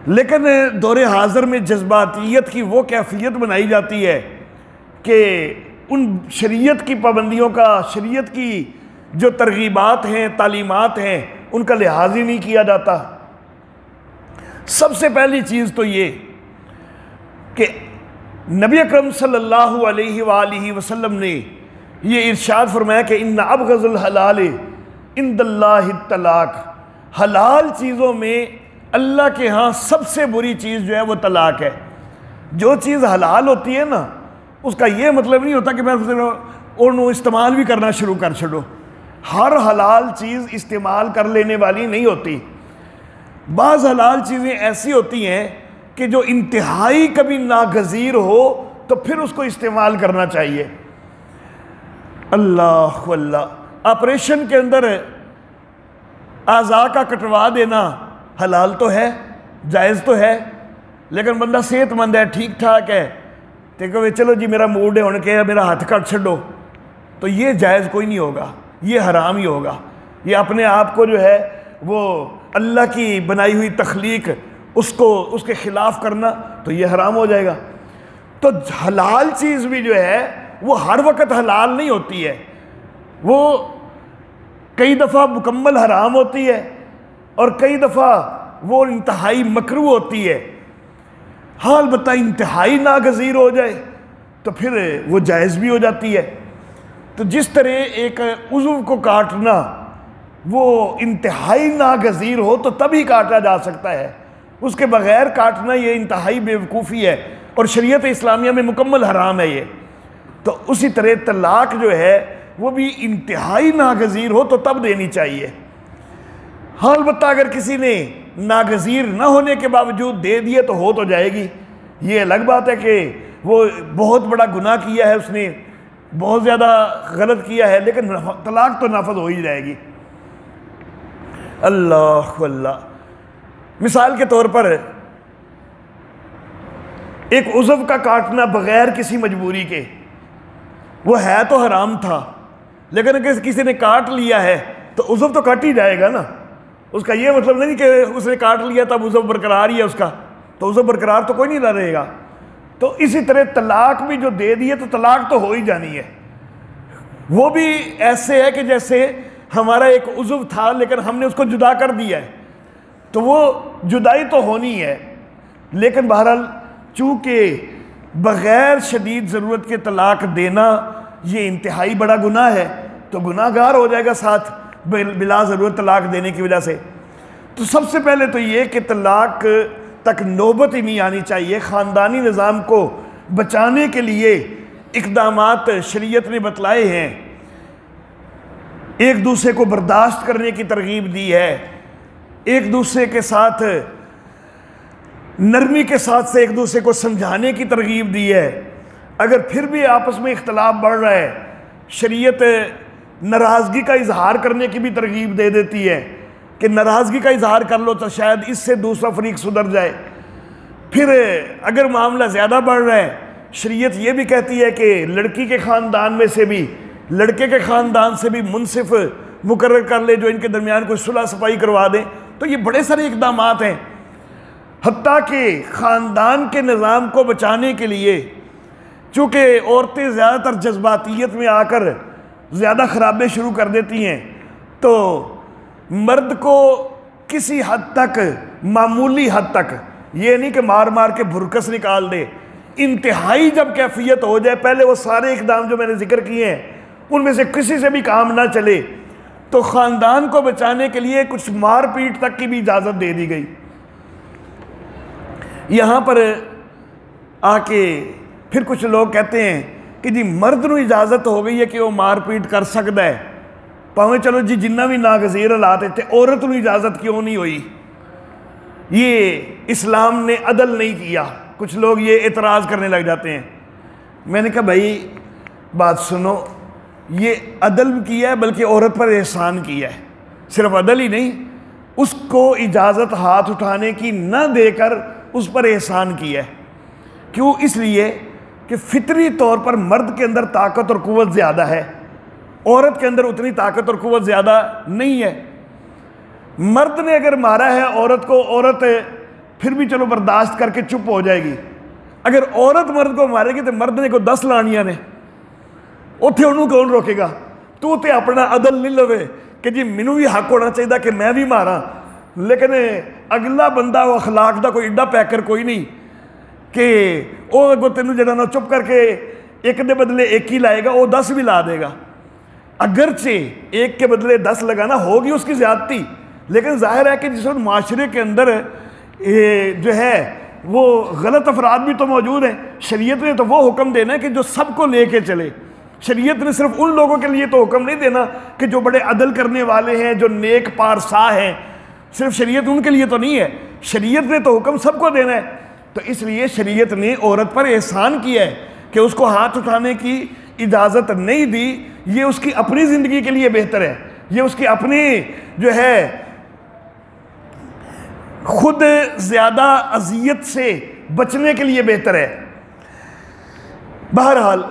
[SPEAKER 1] لیکن دور حاضر میں جذباتیت کی وہ کیفیت بنائی جاتی ہے کہ ان شریعت کی پابندیوں کا، شریعت کی جو ترغیبات ہیں، تعلیمات ہیں، ان کا لحاظ ہی نہیں کیا جاتا۔ سب سے پہلی چیز تو یہ کہ نبی اکرم صلی اللہ علیہ وآلہ وسلم نے یہ ارشاد فرمایا کہ ان ابغض الحلال عند اللہ الطلاق، حلال چیزوں میں اللہ کے ہاں سب سے بری چیز جو ہے وہ طلاق ہے۔ جو چیز حلال ہوتی ہے نا، اس کا یہ مطلب نہیں ہوتا کہ میں انہوں استعمال بھی کرنا شروع کر چھوڑو۔ ہر حلال چیز استعمال کر لینے والی نہیں ہوتی۔ بعض حلال چیزیں ایسی ہوتی ہیں کہ جو انتہائی کبھی ناگزیر ہو تو پھر اس کو استعمال کرنا چاہیے۔ اللہ اللہ، آپریشن کے اندر اعضاء کا کٹوا دینا حلال تو ہے، جائز تو ہے، لیکن بندہ صحت مند ہے، ٹھیک ٹھاک ہے، تو کہ چلو جی میرا موڈ ہے ہونے کے میرا ہاتھ کٹ چھڑو، تو یہ جائز کوئی نہیں ہوگا، یہ حرام ہی ہوگا۔ یہ اپنے آپ کو جو ہے وہ اللہ کی بنائی ہوئی تخلیق اس کے خلاف کرنا، تو یہ حرام ہو جائے گا۔ تو حلال چیز بھی جو ہے وہ ہر وقت حلال نہیں ہوتی ہے، وہ کئی دفعہ مکمل حرام ہوتی ہے اور کئی دفعہ وہ انتہائی مکروہ ہوتی ہے۔ ہاں البتہ انتہائی ناگزیر ہو جائے تو پھر وہ جائز بھی ہو جاتی ہے۔ تو جس طرح ایک عضو کو کاٹنا وہ انتہائی ناگزیر ہو تو تبھی کاٹا جا سکتا ہے، اس کے بغیر کاٹنا یہ انتہائی بیوقوفی ہے، اور شریعت اسلامیہ میں مکمل حرام ہے یہ۔ تو اسی طرح طلاق جو ہے وہ بھی انتہائی ناگزیر ہو تو تب دینی چاہیے۔ ہاں البتہ اگر کسی نے ناگزیر نہ ہونے کے باوجود دے دیے تو ہو تو جائے گی، یہ الگ بات ہے کہ وہ بہت بڑا گناہ کیا ہے، اس نے بہت زیادہ غلط کیا ہے، لیکن طلاق تو نافذ ہو ہی جائے گی۔ اللہ اللہ، مثال کے طور پر ایک عضو کا کاٹنا بغیر کسی مجبوری کے، وہ ہے تو حرام تھا، لیکن اگر کسی نے کاٹ لیا ہے تو عضو تو کٹ ہی جائے گا نا۔ اس کا یہ مطلب نہیں کہ اس نے کاٹ لیا تب عضو برقرار ہی ہے اس کا، تو عضو برقرار تو کوئی نہیں رہے گا۔ تو اسی طرح طلاق بھی جو دے دی ہے تو طلاق تو ہو ہی جانی ہے۔ وہ بھی ایسے ہے کہ جیسے ہمارا ایک عضو تھا لیکن ہم نے اس کو جدا کر دیا ہے، تو وہ جدائی تو ہونی ہے، لیکن بہرحال چونکہ بغیر شدید ضرورت کے طلاق دینا یہ انتہائی بڑا گناہ ہے، تو گناہ گار ہو جائے گا ساتھ بلا ضرورت طلاق دینے کی وجہ سے۔ تو سب سے پہلے تو یہ کہ طلاق تک نوبت ہی نہیں آنی چاہیے۔ خاندانی نظام کو بچانے کے لیے اقدامات شریعت نے بتلائے ہیں، ایک دوسرے کو برداشت کرنے کی ترغیب دی ہے، ایک دوسرے کے ساتھ نرمی کے ساتھ سے ایک دوسرے کو سمجھانے کی ترغیب دی ہے۔ اگر پھر بھی آپس میں اختلاف بڑھ رہا ہے، شریعت ناراضگی کا اظہار کرنے کی بھی ترغیب دے دیتی ہے کہ ناراضگی کا اظہار کر لو تو شاید اس سے دوسرا فریق سدھر جائے۔ پھر اگر معاملہ زیادہ بڑھ رہا ہے، شریعت یہ بھی کہتی ہے کہ لڑکی کے خاندان میں سے بھی لڑکے کے خاندان سے بھی منصف مقرر کر لے جو ان کے درمیان کوئی صلح صفائی کروا دیں۔ تو یہ بڑے سارے اقدامات ہیں، حتیٰ کہ خاندان کے نظام کو بچانے کے لیے، چونکہ عورتیں زیادہ تر جذباتیت میں آ کر زیادہ خرابے شروع کر دیتی ہیں، تو مرد کو کسی حد تک، معمولی حد تک، یہ نہیں کہ مار مار کے بھرکس نکال دے، انتہائی جب کیفیت ہو جائے، پہلے وہ سارے اقدام جو میں نے ذکر کیے ہیں ان میں سے کسی سے بھی کام نہ چلے، تو خاندان کو بچانے کے لیے کچھ مار پیٹ تک کی بھی اجازت دے دی گئی۔ یہاں پر آ کے پھر کچھ لوگ کہتے ہیں کہ جی مرد نو اجازت ہو گئی ہے کہ وہ مار پیٹ کر سکتا ہے، پاویں چلو جی جنہ بھی ناگزیر حالات تھے، عورت نو اجازت کیوں نہیں ہوئی؟ یہ اسلام نے عدل نہیں کیا۔ کچھ لوگ یہ اعتراض کرنے لگ جاتے ہیں۔ میں نے کہا بھائی بات سنو، یہ عدل کیا ہے بلکہ عورت پر احسان کیا ہے، صرف عدل ہی نہیں، اس کو اجازت ہاتھ اٹھانے کی نہ دے کر اس پر احسان کیا ہے۔ کیوں؟ اس لیے کہ فطری طور پر مرد کے اندر طاقت اور قوت زیادہ ہے، عورت کے اندر اتنی طاقت اور قوت زیادہ نہیں ہے۔ مرد نے اگر مارا ہے عورت کو، عورت پھر بھی چلو برداشت کر کے چپ ہو جائے گی۔ اگر عورت مرد کو مارے گی تو مرد نے کو 10 لانیاں نے، اتنے انہوں کون روکے گا؟ تو تے اپنا عدل نہیں لوے کہ جی مینوں بھی حق ہونا چاہیے کہ میں بھی مارا، لیکن اگلا بندہ وہ اخلاق دا کوئی ایڈا پیکر کوئی نہیں کہ وہ اگو تینوں جڑا نا چپ کر کے ایک دے بدلے ایک ہی لائے گا، وہ 10 بھی لا دے گا۔ اگرچہ ایک کے بدلے 10 لگانا ہوگی اس کی زیادتی، لیکن ظاہر ہے کہ جس وقت معاشرے کے اندر جو ہے وہ غلط افراد بھی تو موجود ہیں، شریعت نے تو وہ حکم دینا ہے کہ جو سب کو لے کے چلے۔ شریعت نے صرف ان لوگوں کے لیے تو حکم نہیں دینا کہ جو بڑے عدل کرنے والے ہیں، جو نیک پارسا ہیں، صرف شریعت ان کے لیے تو نہیں ہے، شریعت نے تو حکم سب کو دینا ہے۔ تو اس لیے شریعت نے عورت پر احسان کیا ہے کہ اس کو ہاتھ اٹھانے کی اجازت نہیں دی۔ یہ اس کی اپنی زندگی کے لیے بہتر ہے، یہ اس کی اپنی جو ہے خود زیادہ اذیت سے بچنے کے لیے بہتر ہے۔ بہرحال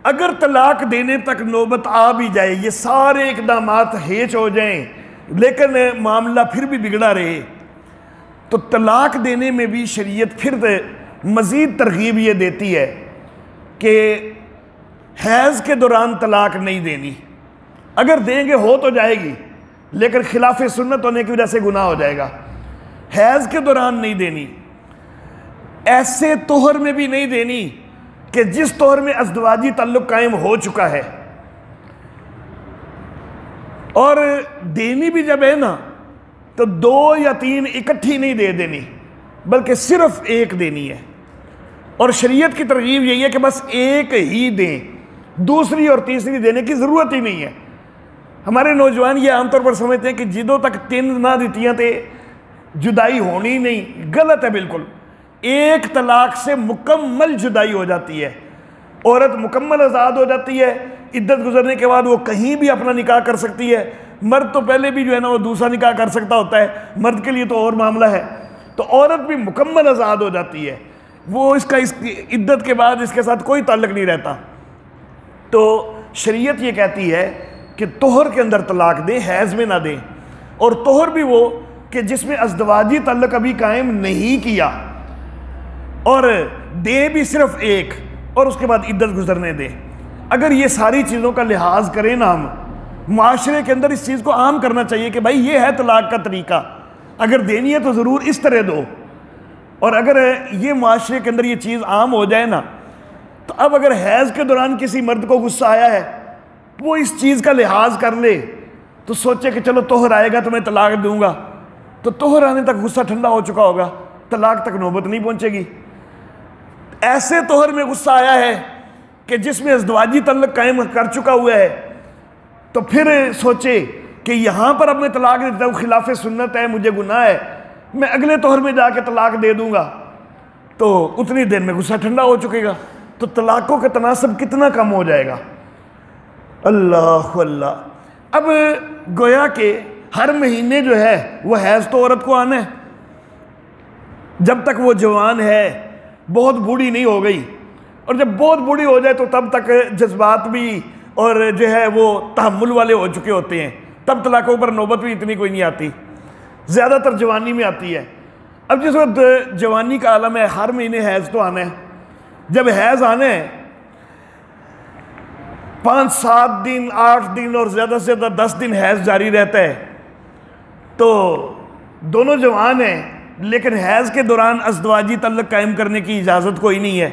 [SPEAKER 1] اگر طلاق دینے تک نوبت آ بھی جائے، یہ سارے اقدامات ہیچ ہو جائیں لیکن معاملہ پھر بھی بگڑا رہے، تو طلاق دینے میں بھی شریعت پھر مزید ترغیب یہ دیتی ہے کہ حیض کے دوران طلاق نہیں دینی۔ اگر دیں گے ہو تو جائے گی لیکن خلاف سنت ہونے کی وجہ سے گناہ ہو جائے گا۔ حیض کے دوران نہیں دینی، ایسے طہر میں بھی نہیں دینی کہ جس طہر میں ازدواجی تعلق قائم ہو چکا ہے، اور دینی بھی جب ہے نا تو 2 یا 3 اکٹھی نہیں دے دینی بلکہ صرف ایک دینی ہے۔ اور شریعت کی ترغیب یہی ہے کہ بس ایک ہی دیں، دوسری اور تیسری دینے کی ضرورت ہی نہیں ہے۔ ہمارے نوجوان یہ عام طور پر سمجھتے ہیں کہ جدوں تک 3 نہ دیتیاں تے جدائی ہونی نہیں، غلط ہے بالکل۔ ایک طلاق سے مکمل جدائی ہو جاتی ہے، عورت مکمل آزاد ہو جاتی ہے، عدت گزرنے کے بعد وہ کہیں بھی اپنا نکاح کر سکتی ہے۔ مرد تو پہلے بھی جو ہے نا وہ دوسرا نکاح کر سکتا ہوتا ہے، مرد کے لیے تو اور معاملہ ہے، تو عورت بھی مکمل آزاد ہو جاتی ہے، وہ اس کی عدت کے بعد اس کے ساتھ کوئی تعلق نہیں رہتا۔ تو شریعت یہ کہتی ہے کہ طہر کے اندر طلاق دیں، حیض میں نہ دیں، اور طہر بھی وہ کہ جس میں ازدواجی تعلق ابھی قائم نہیں کیا، اور دے بھی صرف ایک، اور اس کے بعد عدت گزرنے دے۔ اگر یہ ساری چیزوں کا لحاظ کریں نا ہم، معاشرے کے اندر اس چیز کو عام کرنا چاہیے کہ بھائی یہ ہے طلاق کا طریقہ، اگر دینی ہے تو ضرور اس طرح دو۔ اور اگر یہ معاشرے کے اندر یہ چیز عام ہو جائے نا، تو اب اگر حیض کے دوران کسی مرد کو غصہ آیا ہے، وہ اس چیز کا لحاظ کر لے تو سوچے کہ چلو طہر آئے گا تو میں طلاق دوں گا، تو طہر آنے تک غصہ ٹھنڈا ہو چکا ہوگا، طلاق تک نوبت نہیں پہنچے گی۔ ایسے طہر میں غصہ آیا ہے کہ جس میں ازدواجی تعلق قائم کر چکا ہوا ہے، تو پھر سوچے کہ یہاں پر اب میں طلاق دیتا ہوں، خلاف سنت ہے، مجھے گناہ ہے، میں اگلے طہر میں جا کے طلاق دے دوں گا، تو اتنی دیر میں غصہ ٹھنڈا ہو چکے گا، تو طلاقوں کا تناسب کتنا کم ہو جائے گا۔ اللہ اللہ۔ اب گویا کہ ہر مہینے جو ہے وہ حیض تو عورت کو آنا ہے، جب تک وہ جوان ہے، بہت بوڑھی نہیں ہو گئی، اور جب بہت بوڑھی ہو جائے تو تب تک جذبات بھی اور جو ہے وہ تحمل والے ہو چکے ہوتے ہیں، تب طلاقوں پر نوبت بھی اتنی کوئی نہیں آتی، زیادہ تر جوانی میں آتی ہے۔ اب جس وقت جوانی کا عالم ہے، ہر مہینے حیض تو آنا ہے، جب حیض آنا ہے 5-7 دن 8 دن اور زیادہ سے زیادہ 10 دن حیض جاری رہتا ہے، تو دونوں جوان ہیں لیکن حیض کے دوران ازدواجی تعلق قائم کرنے کی اجازت کوئی نہیں ہے،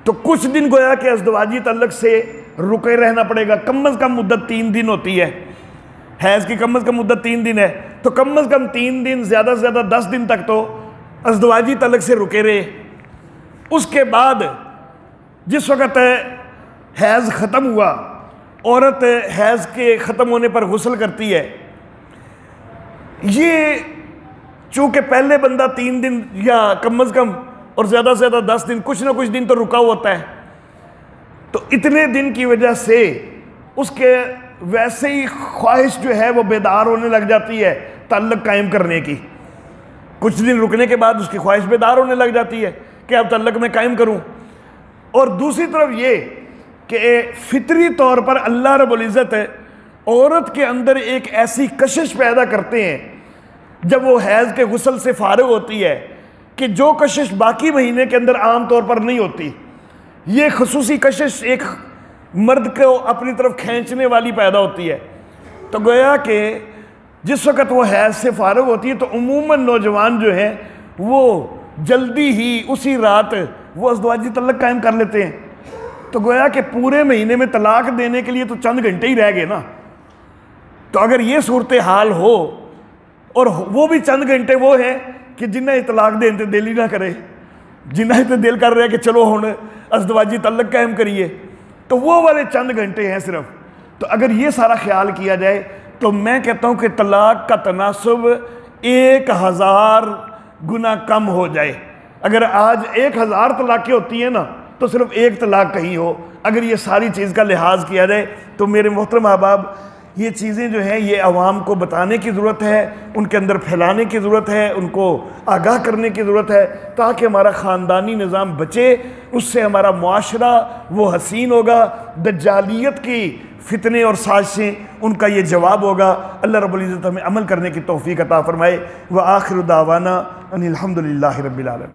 [SPEAKER 1] تو کچھ دن گویا کہ ازدواجی تعلق سے رکے رہنا پڑے گا. کم از کم مدت 3 دن ہوتی ہے, حیض کی کم از کم مدت 3 دن ہے, تو کم از کم 3 دن زیادہ سے زیادہ 10 دن تک تو ازدواجی تعلق سے رکے رہے. اس کے بعد جس وقت حیض ختم ہوا, عورت حیض کے ختم ہونے پر غسل کرتی ہے. یہ چونکہ پہلے بندہ 3 دن یا کم از کم اور زیادہ سے زیادہ 10 دن کچھ نہ کچھ دن تو رکا ہوتا ہے, تو اتنے دن کی وجہ سے اس کے ویسے ہی خواہش جو ہے وہ بیدار ہونے لگ جاتی ہے تعلق قائم کرنے کی. کچھ دن رکنے کے بعد اس کی خواہش بیدار ہونے لگ جاتی ہے کہ اب تعلق میں قائم کروں. اور دوسری طرف یہ کہ فطری طور پر اللہ رب العزت عورت کے اندر ایک ایسی کشش پیدا کرتے ہیں جب وہ حیض کے غسل سے فارغ ہوتی ہے کہ جو کشش باقی مہینے کے اندر عام طور پر نہیں ہوتی, یہ خصوصی کشش ایک مرد کو اپنی طرف کھینچنے والی پیدا ہوتی ہے. تو گویا کہ جس وقت وہ حیض سے فارغ ہوتی ہے تو عموماً نوجوان جو ہیں وہ جلدی ہی اسی رات وہ ازدواجی تعلق قائم کر لیتے ہیں. تو گویا کہ پورے مہینے میں طلاق دینے کے لیے تو چند گھنٹے ہی رہ گئے نا. تو اگر یہ صورتحال ہو اور وہ بھی چند گھنٹے وہ ہیں کہ جنہیں طلاق دین تے دل ہی نہ کرے, جنہیں تے دل کر رہے کہ چلو ہن ازدواجی تعلق قائم کریے, تو وہ والے چند گھنٹے ہیں صرف. تو اگر یہ سارا خیال کیا جائے تو میں کہتا ہوں کہ طلاق کا تناسب 1000 گنا کم ہو جائے. اگر آج 1000 طلاقیں ہوتی ہیں نا تو صرف 1 طلاق کہیں ہو. اگر یہ ساری چیز کا لحاظ کیا جائے تو میرے محترم احباب یہ چیزیں جو ہیں یہ عوام کو بتانے کی ضرورت ہے, ان کے اندر پھیلانے کی ضرورت ہے, ان کو آگاہ کرنے کی ضرورت ہے تاکہ ہمارا خاندانی نظام بچے, اس سے ہمارا معاشرہ وہ حسین ہوگا. دجالیت کی فتنے اور سازشیں ان کا یہ جواب ہوگا. اللہ رب العزت ہمیں عمل کرنے کی توفیق عطا فرمائے. وآخر دعوانا ان الحمدللہ رب العالمین.